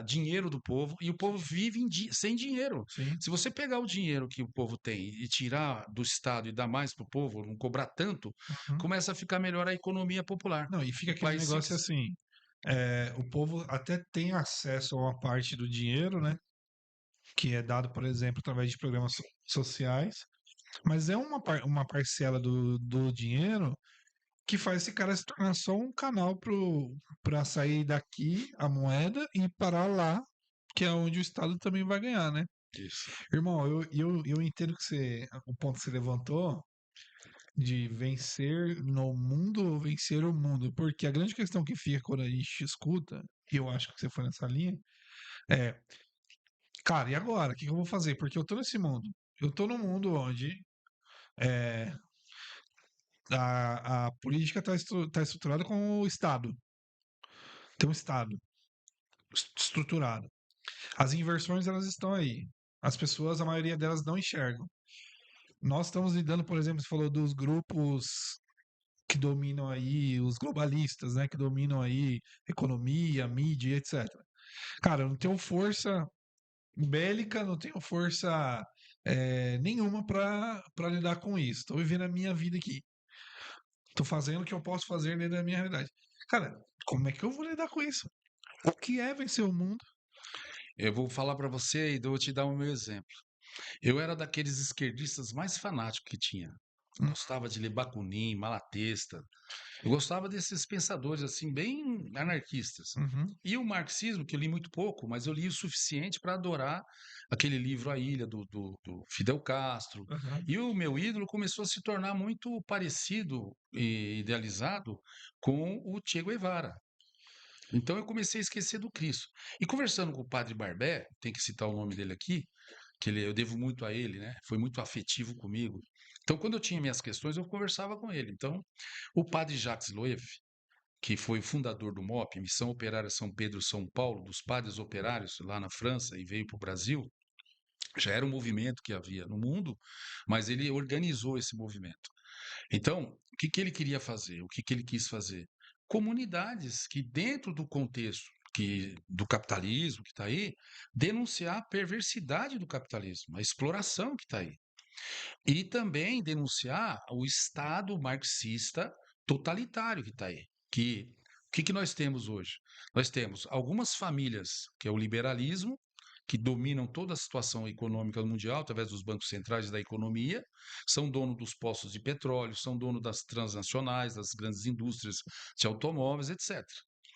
dinheiro do povo, e o povo vive sem dinheiro. Sim. Se você pegar o dinheiro que o povo tem e tirar do Estado e dar mais para o povo, não cobrar tanto, Uhum. começa a ficar melhor a economia popular. Não, e fica O aquele país negócio assim, o povo até tem acesso a uma parte do dinheiro, né? Que é dado, por exemplo, através de programas sociais, mas é uma parcela do dinheiro que faz esse cara se tornar só um canal para sair daqui a moeda e parar lá, que é onde o Estado também vai ganhar, né? Isso. Irmão, eu entendo que o ponto que você levantou de vencer no mundo ou vencer o mundo, porque a grande questão que fica quando a gente escuta, e eu acho que você foi nessa linha, é, cara, e agora? O que eu vou fazer? Porque eu tô nesse mundo. Eu tô num mundo onde é, a política tá estruturada com o Estado. Tem um Estado estruturado. As inversões, elas estão aí. As pessoas, a maioria delas não enxergam. Nós estamos lidando, por exemplo, você falou dos grupos que dominam aí, os globalistas, né, que dominam aí economia, mídia, etc. Cara, eu não tenho força bélica, não tenho força nenhuma para lidar com isso. Estou vivendo a minha vida aqui. Estou fazendo o que eu posso fazer dentro da minha realidade. Cara, como é que eu vou lidar com isso? O que é vencer o mundo? Eu vou falar para você e vou te dar o meu exemplo. Eu era daqueles esquerdistas mais fanáticos que tinha. Gostava de ler Bakunin, Malatesta. Eu gostava desses pensadores assim bem anarquistas. Uhum. E o marxismo, que eu li muito pouco, mas eu li o suficiente para adorar aquele livro A Ilha do Fidel Castro. Uhum. E o meu ídolo começou a se tornar muito parecido e idealizado com o Che Guevara. Então eu comecei a esquecer do Cristo. E conversando com o padre Barbé, tem que citar o nome dele aqui, que eu devo muito a ele, né? Foi muito afetivo comigo. Então, quando eu tinha minhas questões, eu conversava com ele. Então, o padre Jacques Loeff, que foi o fundador do MOP, Missão Operária São Pedro São Paulo, dos padres operários lá na França e veio para o Brasil, já era um movimento que havia no mundo, mas ele organizou esse movimento. Então, o que ele queria fazer? O que ele quis fazer? Comunidades que, dentro do contexto do capitalismo que está aí, denunciar a perversidade do capitalismo, a exploração que está aí. E também denunciar o Estado marxista totalitário que está aí. O que nós temos hoje? Nós temos algumas famílias, que é o liberalismo, que dominam toda a situação econômica mundial através dos bancos centrais da economia, são dono dos postos de petróleo, são dono das transnacionais, das grandes indústrias de automóveis, etc.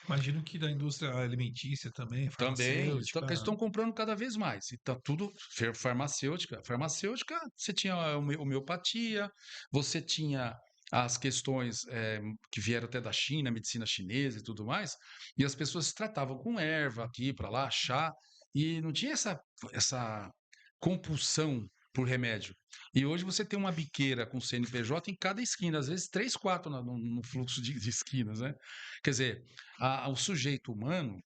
Imagino que da indústria alimentícia também, Também farmacêutica. estão comprando cada vez mais. E está tudo farmacêutica. Farmacêutica, você tinha a homeopatia, você tinha as questões que vieram até da China, medicina chinesa e tudo mais, e as pessoas se tratavam com erva aqui para lá, chá, e não tinha essa compulsão por remédio. E hoje você tem uma biqueira com CNPJ em cada esquina, às vezes 3, 4 no fluxo de esquinas, né? Quer dizer, o sujeito humano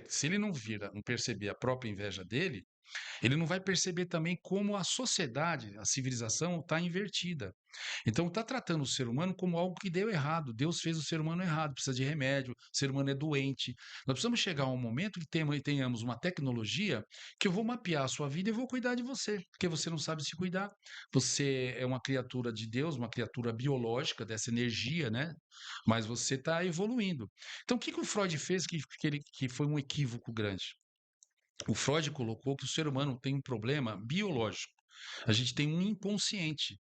se ele não não perceber a própria inveja dele, ele não vai perceber também como a sociedade, a civilização está invertida. Então, está tratando o ser humano como algo que deu errado. Deus fez o ser humano errado, precisa de remédio, o ser humano é doente. Nós precisamos chegar a um momento que tenhamos uma tecnologia que eu vou mapear a sua vida e vou cuidar de você, porque você não sabe se cuidar. Você é uma criatura de Deus, uma criatura biológica dessa energia, né? Mas você está evoluindo. Então, o que o Freud fez que foi um equívoco grande? O Freud colocou que o ser humano tem um problema biológico. A gente tem um inconsciente.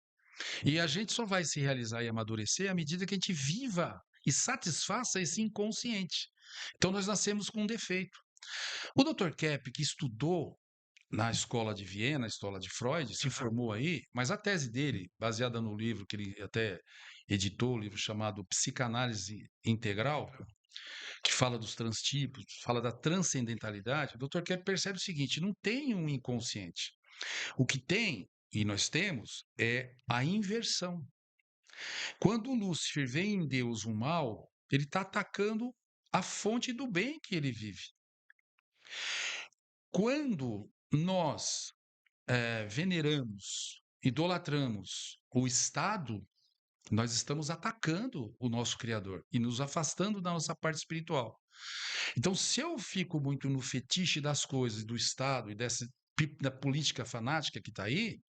E a gente só vai se realizar e amadurecer à medida que a gente viva e satisfaça esse inconsciente. Então nós nascemos com um defeito. O Dr. Kepp, que estudou na escola de Viena, na escola de Freud, se formou aí, mas a tese dele, baseada no livro que ele até editou, um livro chamado Psicanálise Integral, que fala dos transtipos, fala da transcendentalidade, o Dr. Kepp percebe o seguinte: não tem um inconsciente. O que tem, e nós temos, é a inversão. Quando Lúcifer vê em Deus o mal, ele está atacando a fonte do bem que ele vive. Quando nós veneramos, idolatramos o Estado, nós estamos atacando o nosso Criador e nos afastando da nossa parte espiritual. Então, se eu fico muito no fetiche das coisas, do Estado e da política fanática que está aí,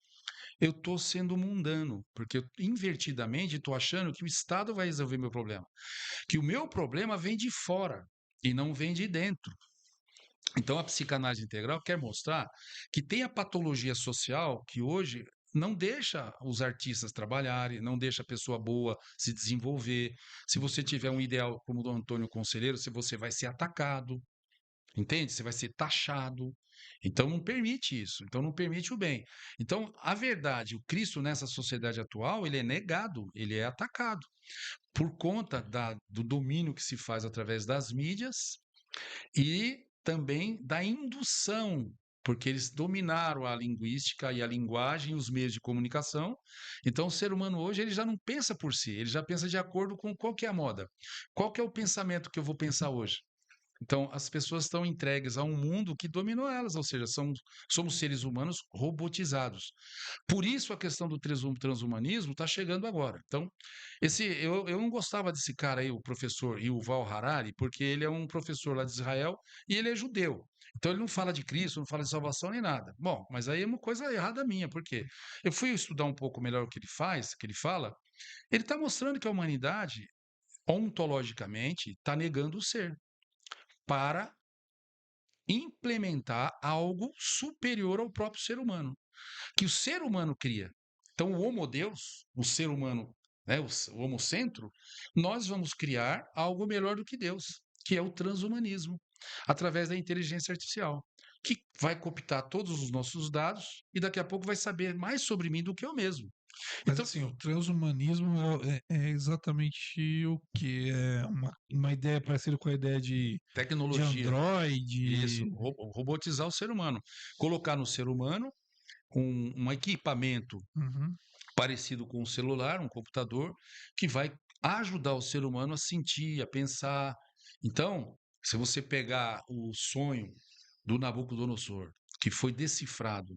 eu estou sendo mundano, porque eu, invertidamente, estou achando que o Estado vai resolver meu problema. Que o meu problema vem de fora e não vem de dentro. Então, a psicanálise integral quer mostrar que tem a patologia social que hoje não deixa os artistas trabalharem, não deixa a pessoa boa se desenvolver. Se você tiver um ideal como o do Antônio Conselheiro, você vai ser atacado, entende? Você vai ser taxado. Então não permite isso. Então não permite o bem. Então, a verdade, o Cristo nessa sociedade atual, ele é negado, ele é atacado por conta do domínio que se faz através das mídias e também da indução, porque eles dominaram a linguística e a linguagem e os meios de comunicação. Então, o ser humano hoje ele já não pensa por si, ele já pensa de acordo com qual que é a moda. Qual que é o pensamento que eu vou pensar hoje? Então, as pessoas estão entregues a um mundo que dominou elas, ou seja, somos seres humanos robotizados. Por isso, a questão do transhumanismo está chegando agora. Então, eu não gostava desse cara aí, o professor Yuval Harari, porque ele é um professor lá de Israel e ele é judeu. Então, ele não fala de Cristo, não fala de salvação nem nada. Bom, mas aí é uma coisa errada minha, porque eu fui estudar um pouco melhor o que ele faz, o que ele fala. Ele está mostrando que a humanidade, ontologicamente, está negando o ser para implementar algo superior ao próprio ser humano, que o ser humano cria. Então, o Homo Deus, o ser humano, né, o homocentro, nós vamos criar algo melhor do que Deus, que é o transhumanismo, através da inteligência artificial, que vai cooptar todos os nossos dados e daqui a pouco vai saber mais sobre mim do que eu mesmo. Mas Então, assim, o transhumanismo é exatamente o que? É uma ideia parecida com a ideia de tecnologia, isso, Android. robotizar o ser humano, colocar no ser humano um equipamento Uhum. parecido com um celular, um computador, que vai ajudar o ser humano a sentir, a pensar. Então, se você pegar o sonho do Nabucodonosor, que foi decifrado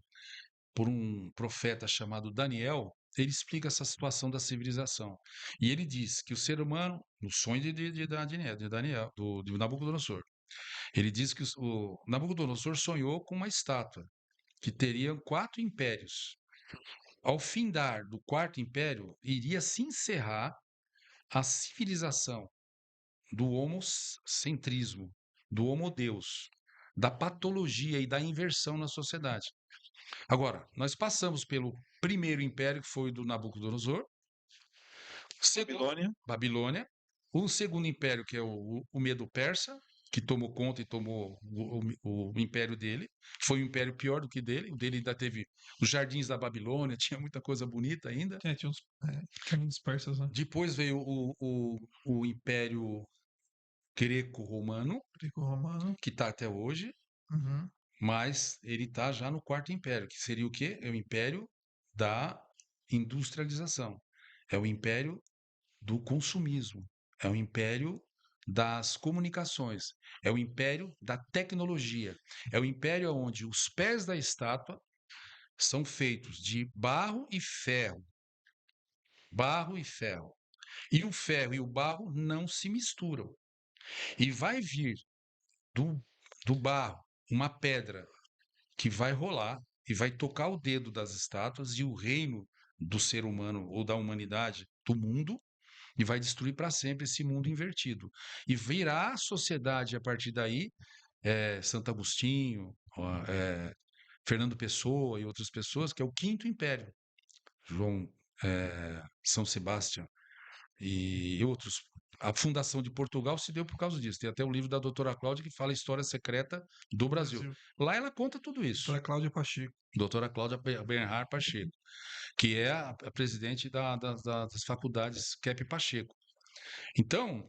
por um profeta chamado Daniel, ele explica essa situação da civilização. E ele diz que o ser humano, no sonho de Daniel, do Nabucodonosor, ele diz que o Nabucodonosor sonhou com uma estátua que teria 4 impérios. Ao findar do quarto império, iria se encerrar a civilização do homocentrismo, do homodeus, da patologia e da inversão na sociedade. Agora, nós passamos pelo primeiro império, que foi o do Nabucodonosor, Babilônia. Babilônia, o segundo império, que é o Medo-Persa, que tomou conta e tomou o império dele. Foi um império pior do que dele. O dele ainda teve os jardins da Babilônia, tinha muita coisa bonita ainda. Tinha uns persas, né? Depois veio o Império Greco-Romano, Greco-romano. que está até hoje, Uhum. mas ele está já no quarto império, que seria o quê? É o império da industrialização. É o império do consumismo. É o império das comunicações, é o império da tecnologia, é o império onde os pés da estátua são feitos de barro e ferro. Barro e ferro. E o ferro e o barro não se misturam. E vai vir do barro uma pedra que vai rolar e vai tocar o dedo das estátuas e o reino do ser humano ou da humanidade, do mundo, e vai destruir para sempre esse mundo invertido. E virá a sociedade a partir daí, Santo Agostinho, Fernando Pessoa e outras pessoas, que é o Quinto Império. João, São Sebastião e outros. A fundação de Portugal se deu por causa disso. Tem até o livro da doutora Cláudia que fala a história secreta do Brasil. Lá ela conta tudo isso. Doutora Cláudia Pacheco. Doutora Cláudia Bernhard Pacheco, que é a presidente das faculdades Kep Pacheco. Então,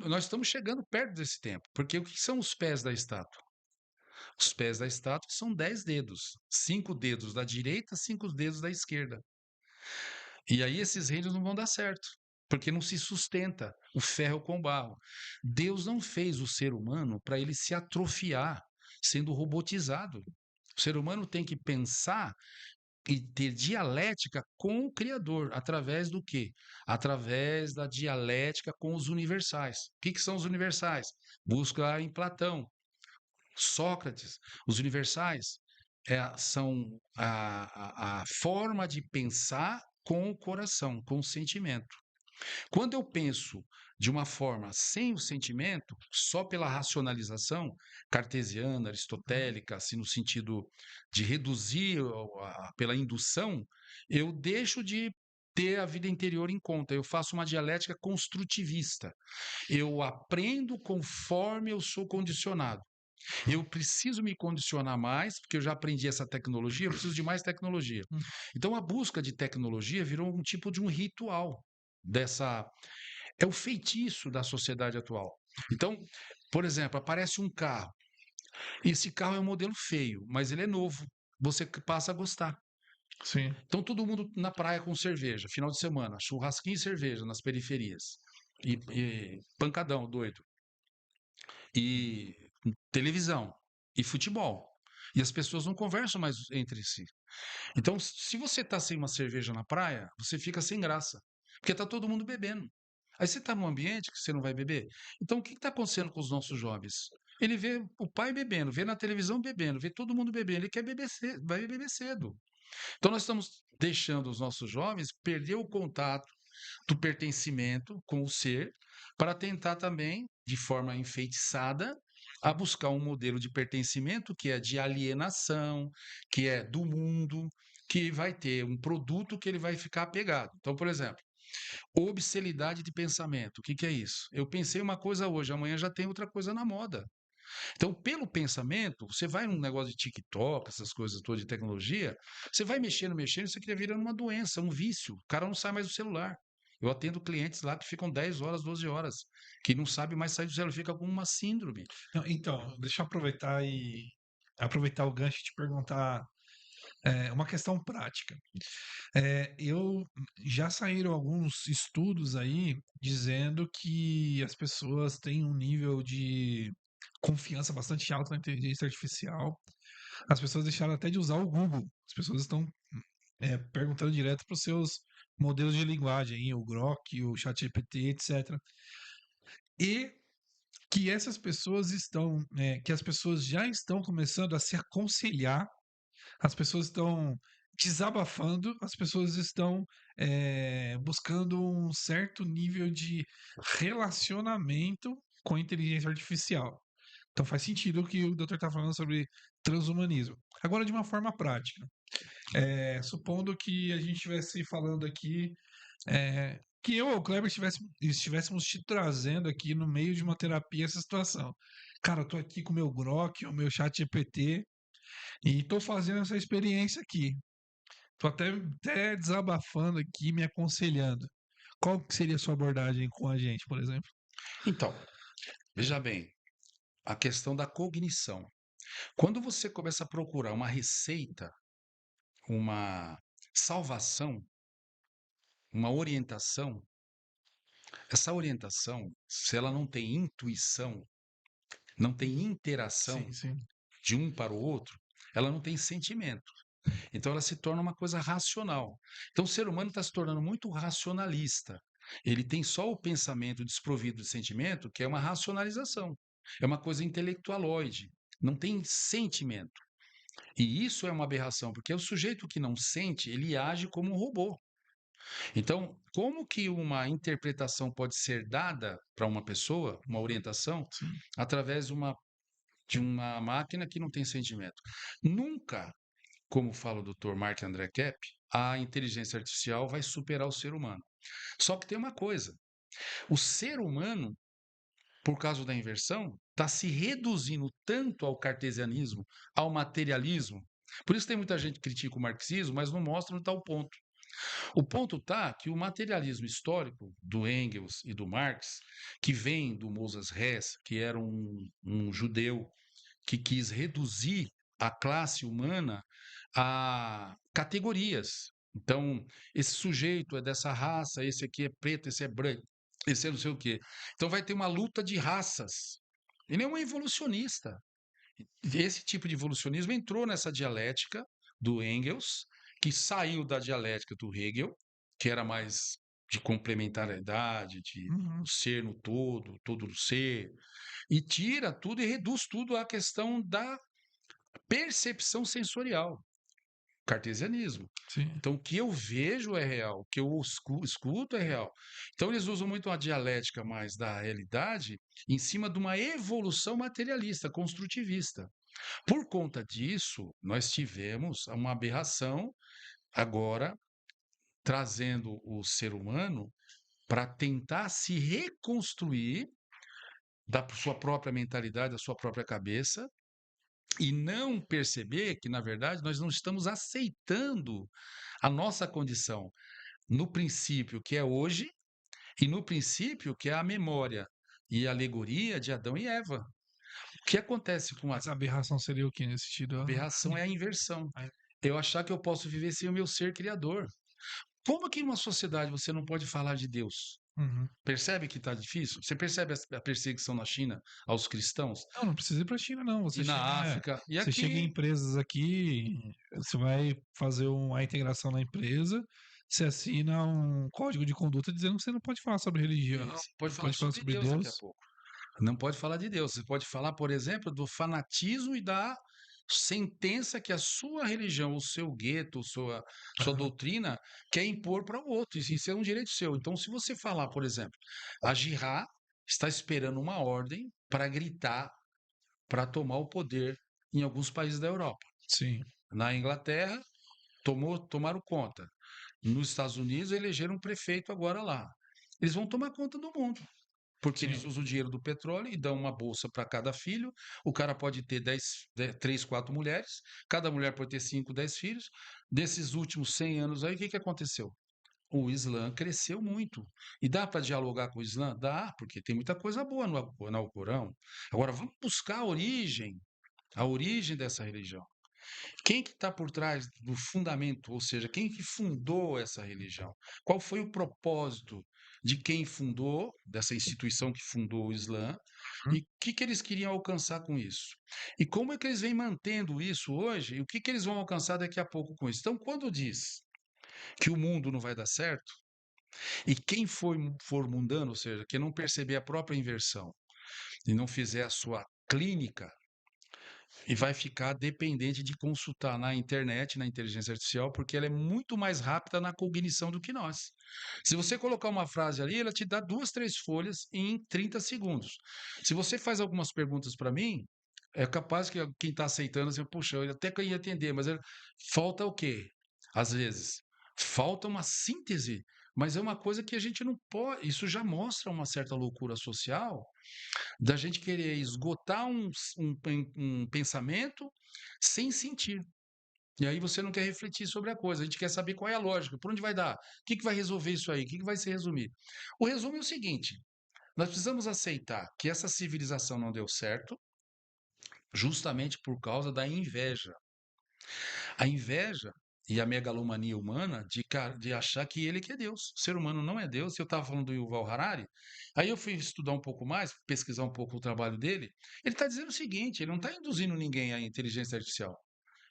nós estamos chegando perto desse tempo, porque o que são os pés da estátua? Os pés da estátua são 10 dedos, 5 dedos da direita, 5 dedos da esquerda. E aí esses reinos não vão dar certo, porque não se sustenta o ferro com o barro. Deus não fez o ser humano para ele se atrofiar, sendo robotizado. O ser humano tem que pensar e ter dialética com o Criador, através do quê? Através da dialética com os universais. O que são os universais? Busca em Platão, Sócrates. Os universais são a forma de pensar com o coração, com o sentimento. Quando eu penso de uma forma sem o sentimento, só pela racionalização cartesiana, aristotélica, assim, no sentido de reduzir pela indução, eu deixo de ter a vida interior em conta. Eu faço uma dialética construtivista. Eu aprendo conforme eu sou condicionado. Eu preciso me condicionar mais, porque eu já aprendi essa tecnologia, eu preciso de mais tecnologia. Então, a busca de tecnologia virou um tipo de um ritual é o feitiço da sociedade atual. Então, por exemplo, aparece um carro. Esse carro é um modelo feio, mas ele é novo. Você passa a gostar. Sim. Então, todo mundo na praia com cerveja, final de semana, churrasquinho e cerveja nas periferias. E pancadão, doido. E televisão. E futebol. E as pessoas não conversam mais entre si. Então, se você está sem uma cerveja na praia, você fica sem graça. Porque está todo mundo bebendo. Aí você está num ambiente que você não vai beber. Então, o que está acontecendo com os nossos jovens? Ele vê o pai bebendo, vê na televisão bebendo, vê todo mundo bebendo. Ele quer beber cedo, vai beber cedo. Então, nós estamos deixando os nossos jovens perder o contato do pertencimento com o ser, para tentar também, de forma enfeitiçada, a buscar um modelo de pertencimento que é de alienação, que é do mundo, que vai ter um produto que ele vai ficar apegado. Então, por exemplo, obscenidade de pensamento. O que é isso? Eu pensei uma coisa hoje, amanhã já tem outra coisa na moda. Então, pelo pensamento, você vai num negócio de TikTok, essas coisas todas de tecnologia, você vai mexendo, isso aqui virando uma doença, um vício. O cara não sai mais do celular. Eu atendo clientes lá que ficam 10 horas, 12 horas, que não sabe mais sair do celular, fica com uma síndrome. Não, então, deixa eu aproveitar o gancho e te perguntar uma questão prática. Já saíram alguns estudos aí dizendo que as pessoas têm um nível de confiança bastante alto na inteligência artificial. As pessoas deixaram até de usar o Google. As pessoas estão perguntando direto para os seus modelos de linguagem, aí, o Grok, o ChatGPT, etc. E que essas pessoas que as pessoas já estão começando a se aconselhar, as pessoas estão desabafando, as pessoas estão buscando um certo nível de relacionamento com a inteligência artificial. Então faz sentido o que o doutor está falando sobre transhumanismo. Agora, de uma forma prática, supondo que a gente estivesse falando aqui, que eu ou o Kleber estivéssemos te trazendo aqui no meio de uma terapia essa situação. Cara, eu tô aqui com o meu Grok, o meu chat GPT, e tô fazendo essa experiência aqui. Tô até desabafando aqui, me aconselhando. Qual que seria a sua abordagem com a gente, por exemplo? Então, veja bem, a questão da cognição. Quando você começa a procurar uma receita, uma salvação, uma orientação, Essa orientação, se ela não tem intuição, não tem interação Sim, sim. de um para o outro, ela não tem sentimento. Então ela se torna uma coisa racional. Então o ser humano está se tornando muito racionalista. Ele tem só o pensamento desprovido de sentimento, que é uma racionalização. É uma coisa intelectualoide. Não tem sentimento. E isso é uma aberração, porque o sujeito que não sente, ele age como um robô. Então, como que uma interpretação pode ser dada para uma pessoa, uma orientação, Sim. através de uma máquina que não tem sentimento? Nunca, como fala o Dr. Mark André Kepp, a inteligência artificial vai superar o ser humano. Só que tem uma coisa: o ser humano, por causa da inversão, está se reduzindo tanto ao cartesianismo, ao materialismo. Por isso tem muita gente que critica o marxismo, mas não mostra no tal ponto. O ponto está que o materialismo histórico do Engels e do Marx, que vem do Moses Hess, que era um judeu que quis reduzir a classe humana a categorias. Então, esse sujeito é dessa raça, esse aqui é preto, esse é branco, esse é não sei o quê. Então vai ter uma luta de raças. Ele é um evolucionista. Esse tipo de evolucionismo entrou nessa dialética do Engels, que saiu da dialética do Hegel, que era mais de complementariedade, de Uhum. o ser no todo, todo no ser, e tira tudo e reduz tudo à questão da percepção sensorial, cartesianismo. Sim. Então, o que eu vejo é real, o que eu escuto é real. Então, eles usam muito uma dialética mais da realidade em cima de uma evolução materialista, construtivista. Por conta disso, nós tivemos uma aberração agora trazendo o ser humano para tentar se reconstruir da sua própria mentalidade, da sua própria cabeça, e não perceber que, na verdade, nós não estamos aceitando a nossa condição no princípio que é hoje e no princípio que é a memória e a alegoria de Adão e Eva. O que acontece com a Mas a aberração seria o que nesse sentido? aberração é a inversão. Ai. Eu achar que eu posso viver sem o meu ser criador. Como que numa sociedade você não pode falar de Deus? Uhum. Percebe que está difícil? Você percebe a perseguição na China aos cristãos? Não, não precisa ir para a China, não. E na África? E Você chega em aqui? empresas aqui, você vai fazer a integração na empresa, você assina um código de conduta dizendo que você não pode falar sobre religião, Você pode não falar pode falar sobre sobre Deus daqui a Deus. pouco. Não pode falar de Deus. Você pode falar, por exemplo, do fanatismo e da sentença que a sua religião, o seu gueto, sua Aham. doutrina quer impor para o outro. Isso é um direito seu. Então, se você falar, por exemplo, a Jihad está esperando uma ordem para gritar, para tomar o poder em alguns países da Europa. Sim. Na Inglaterra, tomaram conta. Nos Estados Unidos, elegeram um prefeito agora lá. Eles vão tomar conta do mundo. Porque eles Sim. usam o dinheiro do petróleo e dão uma bolsa para cada filho. O cara pode ter 3, 4 mulheres. Cada mulher pode ter 5, 10 filhos. Desses últimos 100 anos aí, o que aconteceu? O Islã cresceu muito. E dá para dialogar com o Islã? Dá, porque tem muita coisa boa no Alcorão. Agora, vamos buscar a origem dessa religião. Quem que está por trás do fundamento, ou seja, quem que fundou essa religião? Qual foi o propósito de quem fundou, dessa instituição que fundou o Islã, Uhum. e o que eles queriam alcançar com isso? E como é que eles vêm mantendo isso hoje, e o que eles vão alcançar daqui a pouco com isso? Então, quando diz que o mundo não vai dar certo, e quem for mundano, ou seja, quem não perceber a própria inversão e não fizer a sua clínica, e vai ficar dependente de consultar na internet, na inteligência artificial, porque ela é muito mais rápida na cognição do que nós. Se você colocar uma frase ali, ela te dá 2, 3 folhas em 30 segundos. Se você faz algumas perguntas para mim, é capaz que quem está aceitando, assim, puxa, eu até que ia entender, mas falta o quê? Às vezes, falta uma síntese, mas é uma coisa que a gente não pode. Isso já mostra uma certa loucura social da gente querer esgotar um pensamento sem sentir. E aí você não quer refletir sobre a coisa, a gente quer saber qual é a lógica, por onde vai dar, o que vai resolver isso aí, o que vai se resumir. O resumo é o seguinte: nós precisamos aceitar que essa civilização não deu certo justamente por causa da inveja. A inveja e a megalomania humana de achar que ele que é Deus. O ser humano não é Deus. Eu estava falando do Yuval Harari, aí eu fui estudar um pouco mais, pesquisar um pouco o trabalho dele. Ele está dizendo o seguinte: ele não está induzindo ninguém à inteligência artificial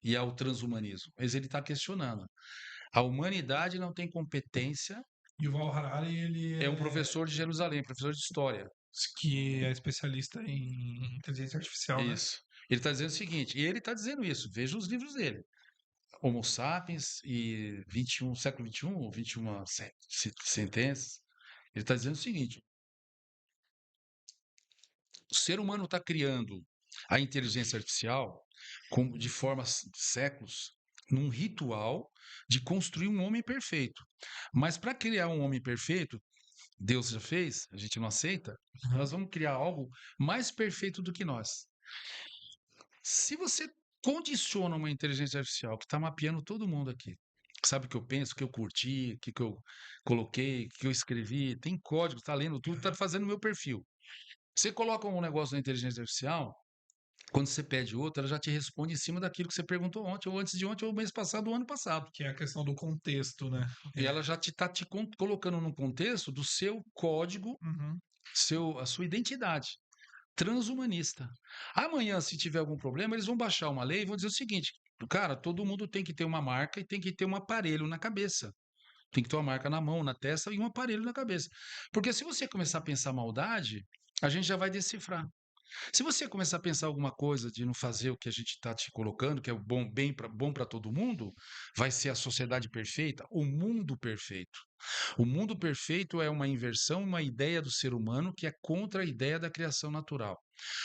e ao transhumanismo, mas ele está questionando. A humanidade não tem competência. E o Val Harari, ele É um professor de Jerusalém, professor de história. que é especialista em inteligência artificial, né? Isso. Ele está dizendo o seguinte, e ele está dizendo isso, veja os livros dele. Homo sapiens e 21, século XXI, 21 sentenças. Ele está dizendo o seguinte: o ser humano está criando a inteligência artificial de forma séculos, num ritual de construir um homem perfeito. Mas para criar um homem perfeito, Deus já fez, a gente não aceita, nós vamos criar algo mais perfeito do que nós. Se você condiciona uma inteligência artificial que está mapeando todo mundo aqui, sabe o que eu penso, o que eu curti, o que eu coloquei, o que eu escrevi, tem código, está lendo tudo, está fazendo o meu perfil. Você coloca um negócio na inteligência artificial, quando você pede outro, ela já te responde em cima daquilo que você perguntou ontem, ou antes de ontem, ou mês passado, ou ano passado. Que é a questão do contexto, né? E ela já está te colocando num contexto do seu código, Uhum. a sua identidade transhumanista. Amanhã, se tiver algum problema, eles vão baixar uma lei e vão dizer o seguinte: cara, todo mundo tem que ter uma marca e tem que ter um aparelho na cabeça. Tem que ter uma marca na mão, na testa e um aparelho na cabeça. Porque se você começar a pensar maldade, a gente já vai decifrar. Se você começar a pensar alguma coisa de não fazer o que a gente está te colocando, que é o bom para todo mundo, vai ser a sociedade perfeita, o mundo perfeito. O mundo perfeito é uma inversão, uma ideia do ser humano que é contra a ideia da criação natural.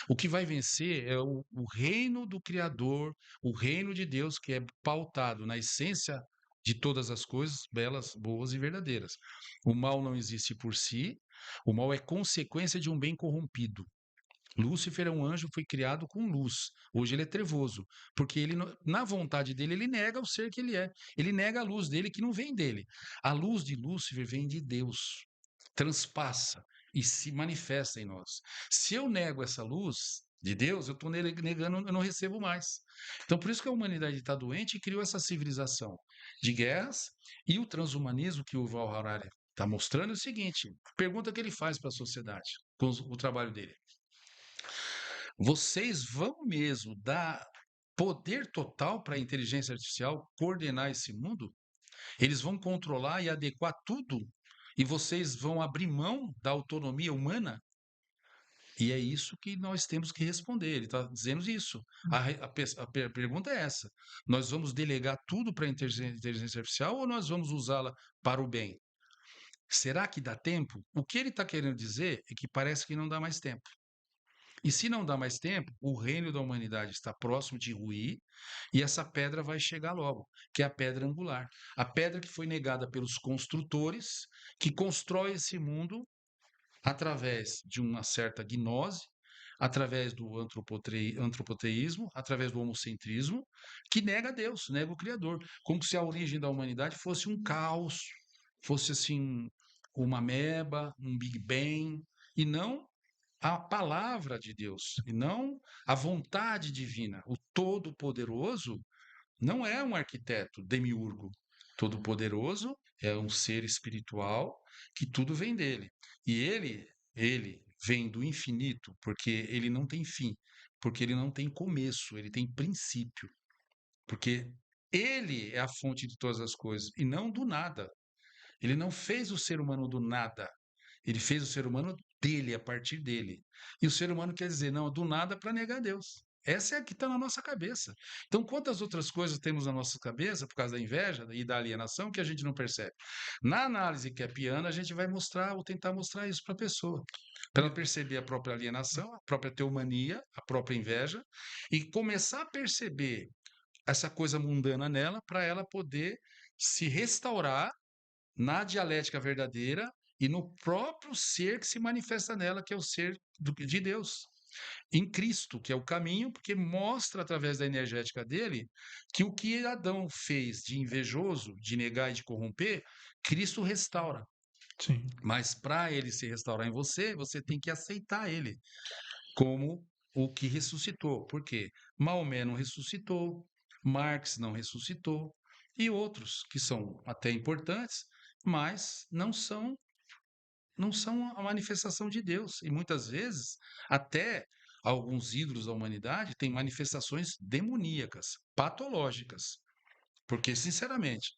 O que vai vencer é o reino do Criador, o reino de Deus, que é pautado na essência de todas as coisas belas, boas e verdadeiras. O mal não existe por si, o mal é consequência de um bem corrompido. Lúcifer é um anjo, foi criado com luz. Hoje ele é trevoso, porque ele, na vontade dele, ele nega o ser que ele é. Ele nega a luz dele que não vem dele. A luz de Lúcifer vem de Deus, transpassa e se manifesta em nós. Se eu nego essa luz de Deus, eu estou negando, eu não recebo mais. Então, por isso que a humanidade está doente e criou essa civilização de guerras e o transhumanismo que o Yuval Harari está mostrando é o seguinte: pergunta que ele faz para a sociedade com o trabalho dele. Vocês vão mesmo dar poder total para a inteligência artificial coordenar esse mundo? Eles vão controlar e adequar tudo? E vocês vão abrir mão da autonomia humana? E é isso que nós temos que responder. Ele está dizendo isso. A pergunta é essa: nós vamos delegar tudo para a inteligência artificial ou nós vamos usá-la para o bem? Será que dá tempo? O que ele está querendo dizer é que parece que não dá mais tempo. E se não dá mais tempo, o reino da humanidade está próximo de ruir e essa pedra vai chegar logo, que é a pedra angular. A pedra que foi negada pelos construtores, que constrói esse mundo através de uma certa gnose, através do antropoteísmo, através do homocentrismo, que nega Deus, nega o Criador. Como se a origem da humanidade fosse um caos, fosse assim uma ameba, um Big Bang, e não a palavra de Deus e não a vontade divina. O Todo-Poderoso não é um arquiteto demiurgo. Todo-Poderoso é um ser espiritual que tudo vem dele. E ele vem do infinito porque ele não tem fim, porque ele não tem começo, ele tem princípio. Porque ele é a fonte de todas as coisas e não do nada. Ele não fez o ser humano do nada. Ele fez o ser humano dele, a partir dele. E o ser humano quer dizer, não, do nada para negar Deus. Essa é a que está na nossa cabeça. Então, quantas outras coisas temos na nossa cabeça, por causa da inveja e da alienação, que a gente não percebe? Na análise que é piana, a gente vai mostrar, ou tentar mostrar isso para a pessoa. Para ela perceber a própria alienação, a própria teomania, a própria inveja, e começar a perceber essa coisa mundana nela, para ela poder se restaurar na dialética verdadeira e no próprio ser que se manifesta nela, que é o ser de Deus. Em Cristo, que é o caminho, porque mostra através da energética dele que o que Adão fez de invejoso, de negar e de corromper, Cristo restaura. Sim. Mas para ele se restaurar em você, você tem que aceitar ele como o que ressuscitou. Por quê? Maomé não ressuscitou, Marx não ressuscitou, e outros que são até importantes, mas não são a manifestação de Deus. E muitas vezes, até alguns ídolos da humanidade têm manifestações demoníacas, patológicas. Porque, sinceramente,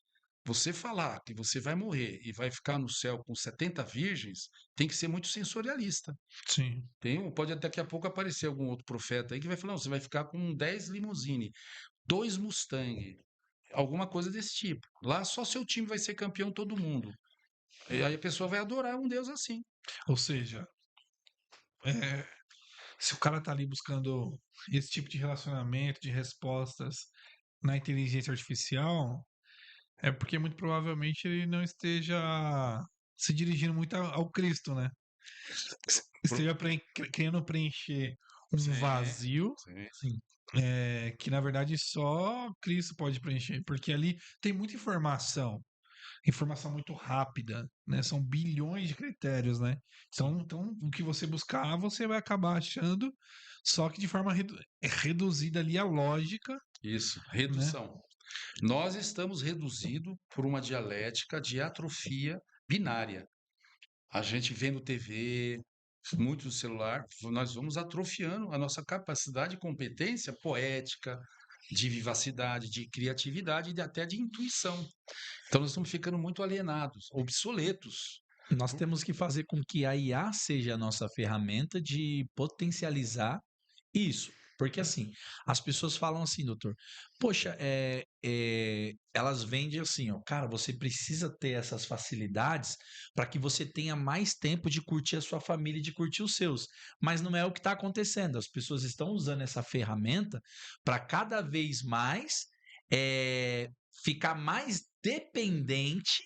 você falar que você vai morrer e vai ficar no céu com 70 virgens, tem que ser muito sensorialista. Sim. Pode daqui a pouco aparecer algum outro profeta aí que vai falar, não, você vai ficar com 10 limousine, 2 Mustang, alguma coisa desse tipo. Lá só seu time vai ser campeão todo mundo. E aí a pessoa vai adorar um Deus assim. Ou seja, é, se o cara tá ali buscando esse tipo de relacionamento, de respostas na inteligência artificial, é porque muito provavelmente ele não esteja se dirigindo muito ao Cristo, né? Esteja querendo preencher um Sim, vazio sim. que na verdade só Cristo pode preencher, porque ali tem muita informação muito rápida, né? São bilhões de critérios, né? Então o que você buscar, você vai acabar achando, só que de forma reduzida ali a lógica, Isso, né? redução. Nós estamos reduzidos por uma dialética de atrofia binária. A gente vendo TV, muito no celular, nós vamos atrofiando a nossa capacidade e competência poética, de vivacidade, de criatividade e até de intuição. Então nós estamos ficando muito alienados, obsoletos. Nós temos que fazer com que a IA seja a nossa ferramenta de potencializar isso. Porque assim, as pessoas falam assim, doutor, poxa, elas vendem assim, ó, cara, você precisa ter essas facilidades para que você tenha mais tempo de curtir a sua família e de curtir os seus. Mas não é o que está acontecendo. As pessoas estão usando essa ferramenta para cada vez mais ficar mais dependente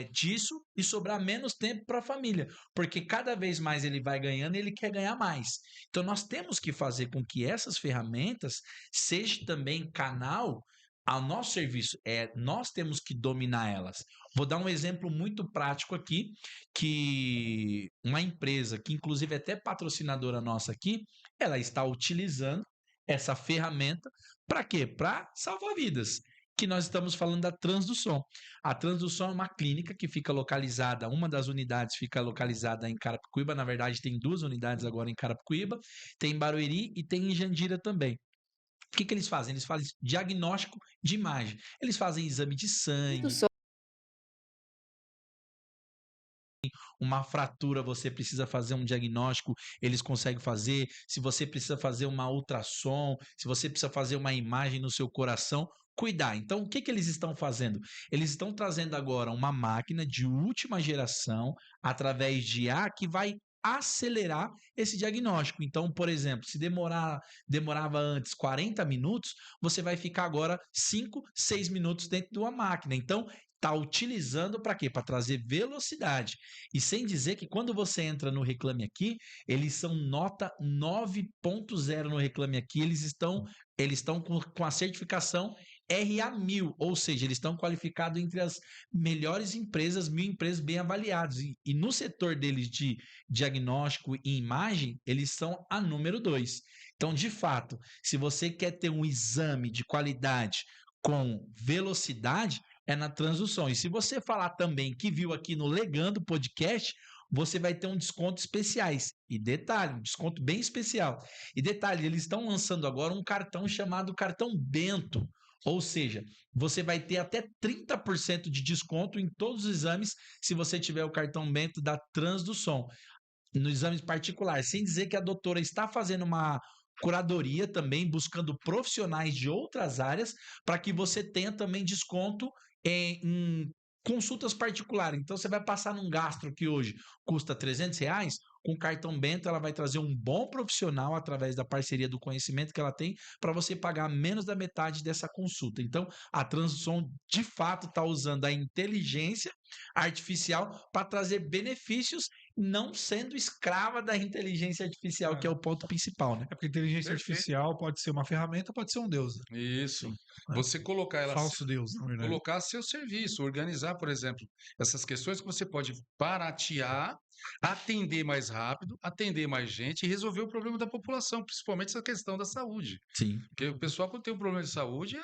disso e sobrar menos tempo para a família, porque cada vez mais ele vai ganhando, ele quer ganhar mais. Então nós temos que fazer com que essas ferramentas sejam também canal ao nosso serviço. Nós temos que dominar elas. Vou dar um exemplo muito prático aqui, que uma empresa que inclusive é até patrocinadora nossa aqui, ela está utilizando essa ferramenta para quê? Para salvar vidas. Que nós estamos falando da Transdução. A Transdução é uma clínica que fica localizada, uma das unidades fica localizada em Carapicuíba, na verdade tem 2 unidades agora em Carapicuíba, tem em Barueri e tem em Jandira também. O que eles fazem? Eles fazem diagnóstico de imagem. Eles fazem exame de sangue, uma fratura, você precisa fazer um diagnóstico, eles conseguem fazer. Se você precisa fazer uma ultrassom, se você precisa fazer uma imagem no seu coração, cuidar. Então, o que eles estão fazendo? Eles estão trazendo agora uma máquina de última geração, através de IA, que vai acelerar esse diagnóstico. Então, por exemplo, se demorava antes 40 minutos, você vai ficar agora 5, 6 minutos dentro de uma máquina. Então, está utilizando para quê? Para trazer velocidade. E sem dizer que quando você entra no Reclame Aqui, eles são nota 9.0 no Reclame Aqui, eles estão com a certificação RA1000, ou seja, eles estão qualificados entre as melhores empresas, 1.000 empresas bem avaliadas. E no setor deles de diagnóstico e imagem, eles são a número 2. Então, de fato, se você quer ter um exame de qualidade com velocidade, é na Transdução. E se você falar também que viu aqui no Legando Podcast, você vai ter um desconto especiais. E detalhe, um desconto bem especial. E detalhe, eles estão lançando agora um cartão chamado cartão Bento. Ou seja, você vai ter até 30% de desconto em todos os exames se você tiver o cartão Bento da Transdução. No exame particular, sem dizer que a doutora está fazendo uma curadoria também, buscando profissionais de outras áreas para que você tenha também desconto em consultas particulares. Então, você vai passar num gastro que hoje custa R$ 300, com o cartão Bento ela vai trazer um bom profissional através da parceria do conhecimento que ela tem para você pagar menos da metade dessa consulta. Então, a Transdução de fato está usando a inteligência artificial para trazer benefícios não sendo escrava da inteligência artificial, que é o ponto principal, né? É porque inteligência Perfeito. artificial pode ser uma ferramenta, pode ser um deus, né? Isso. Sim. Você colocar ela Falso deus, na verdade. colocar a seu serviço, organizar, por exemplo, essas questões que você pode baratear, atender mais rápido, atender mais gente e resolver o problema da população, principalmente essa questão da saúde. Sim. Porque o pessoal, quando tem um problema de saúde,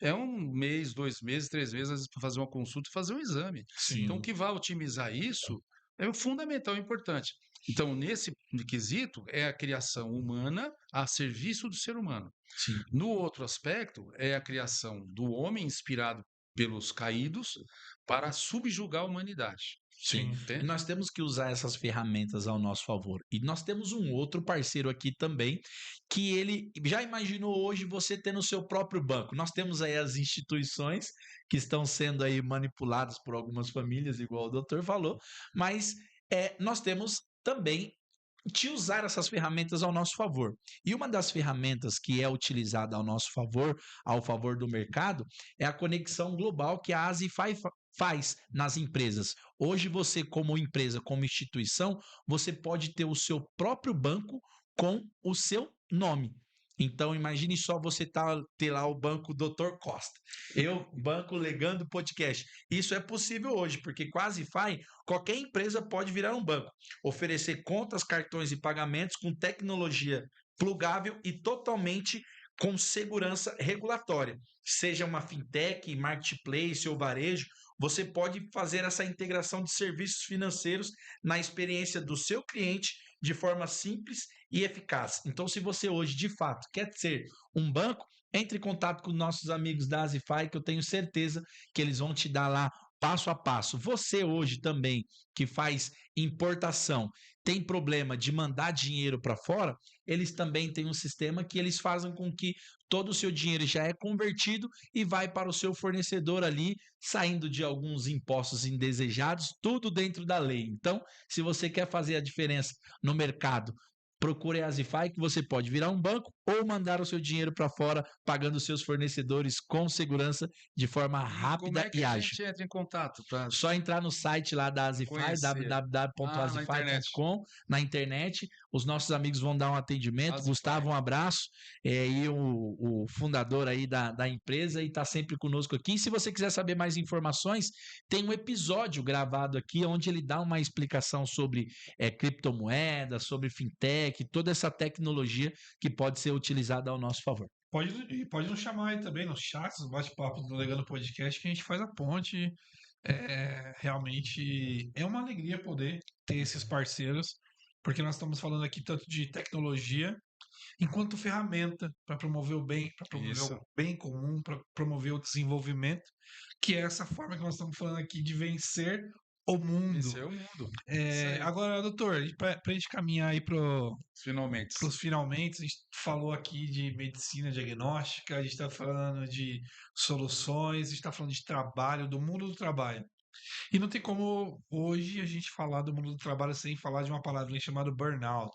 é um mês, 2 meses, 3 meses, às vezes, para fazer uma consulta e fazer um exame. Sim. Então, o que vai otimizar isso é fundamental e importante. Então, nesse quesito, é a criação humana a serviço do ser humano. Sim. No outro aspecto, é a criação do homem inspirado pelos caídos para subjugar a humanidade. Sim. E Entende? nós temos que usar essas ferramentas ao nosso favor. E nós temos um outro parceiro aqui também, que ele já imaginou hoje você ter no seu próprio banco. Nós temos aí as instituições que estão sendo aí manipuladas por algumas famílias, igual o doutor falou, mas nós temos também de usar essas ferramentas ao nosso favor. E uma das ferramentas que é utilizada ao nosso favor, ao favor do mercado, é a conexão global que a Azify faz nas empresas. Hoje você, como empresa, como instituição, você pode ter o seu próprio banco com o seu nome. Então, imagine só você ter lá o banco Dr. Costa. Eu, banco Legando Podcast. Isso é possível hoje, porque com a Azify, qualquer empresa pode virar um banco. Oferecer contas, cartões e pagamentos com tecnologia plugável e totalmente com segurança regulatória. Seja uma fintech, marketplace ou varejo, você pode fazer essa integração de serviços financeiros na experiência do seu cliente de forma simples e eficaz. Então, se você hoje, de fato, quer ser um banco, entre em contato com nossos amigos da Azify, que eu tenho certeza que eles vão te dar lá passo a passo. Você hoje também, que faz importação, tem problema de mandar dinheiro para fora, eles também têm um sistema que eles fazem com que todo o seu dinheiro já é convertido e vai para o seu fornecedor ali, saindo de alguns impostos indesejados, tudo dentro da lei. Então, se você quer fazer a diferença no mercado, procure a Azify, que você pode virar um banco ou mandar o seu dinheiro para fora, pagando seus fornecedores com segurança, de forma Como rápida é que e a ágil. gente entra em contato para Só entrar no site lá da Azify, conhecer? Na internet. www.azify.com, na internet. Os nossos amigos vão dar um atendimento. Azify. Gustavo, um abraço. E o fundador aí da empresa e está sempre conosco aqui. E se você quiser saber mais informações, tem um episódio gravado aqui onde ele dá uma explicação sobre criptomoedas, sobre fintech, toda essa tecnologia que pode ser utilizada ao nosso favor. Pode nos chamar aí também nos chats, no bate-papo do Legando Podcast, que a gente faz a ponte. Realmente é uma alegria poder ter esses parceiros, porque nós estamos falando aqui tanto de tecnologia enquanto ferramenta para promover o bem, para promover Isso. o bem comum, para promover o desenvolvimento, que é essa forma que nós estamos falando aqui de vencer o mundo. Esse é o mundo. Isso aí. Agora, doutor, para a gente caminhar aí para Finalmente. os finalmente, a gente falou aqui de medicina diagnóstica, a gente está falando de soluções, a gente está falando de trabalho, do mundo do trabalho. E não tem como hoje a gente falar do mundo do trabalho sem falar de uma palavrinha chamada burnout.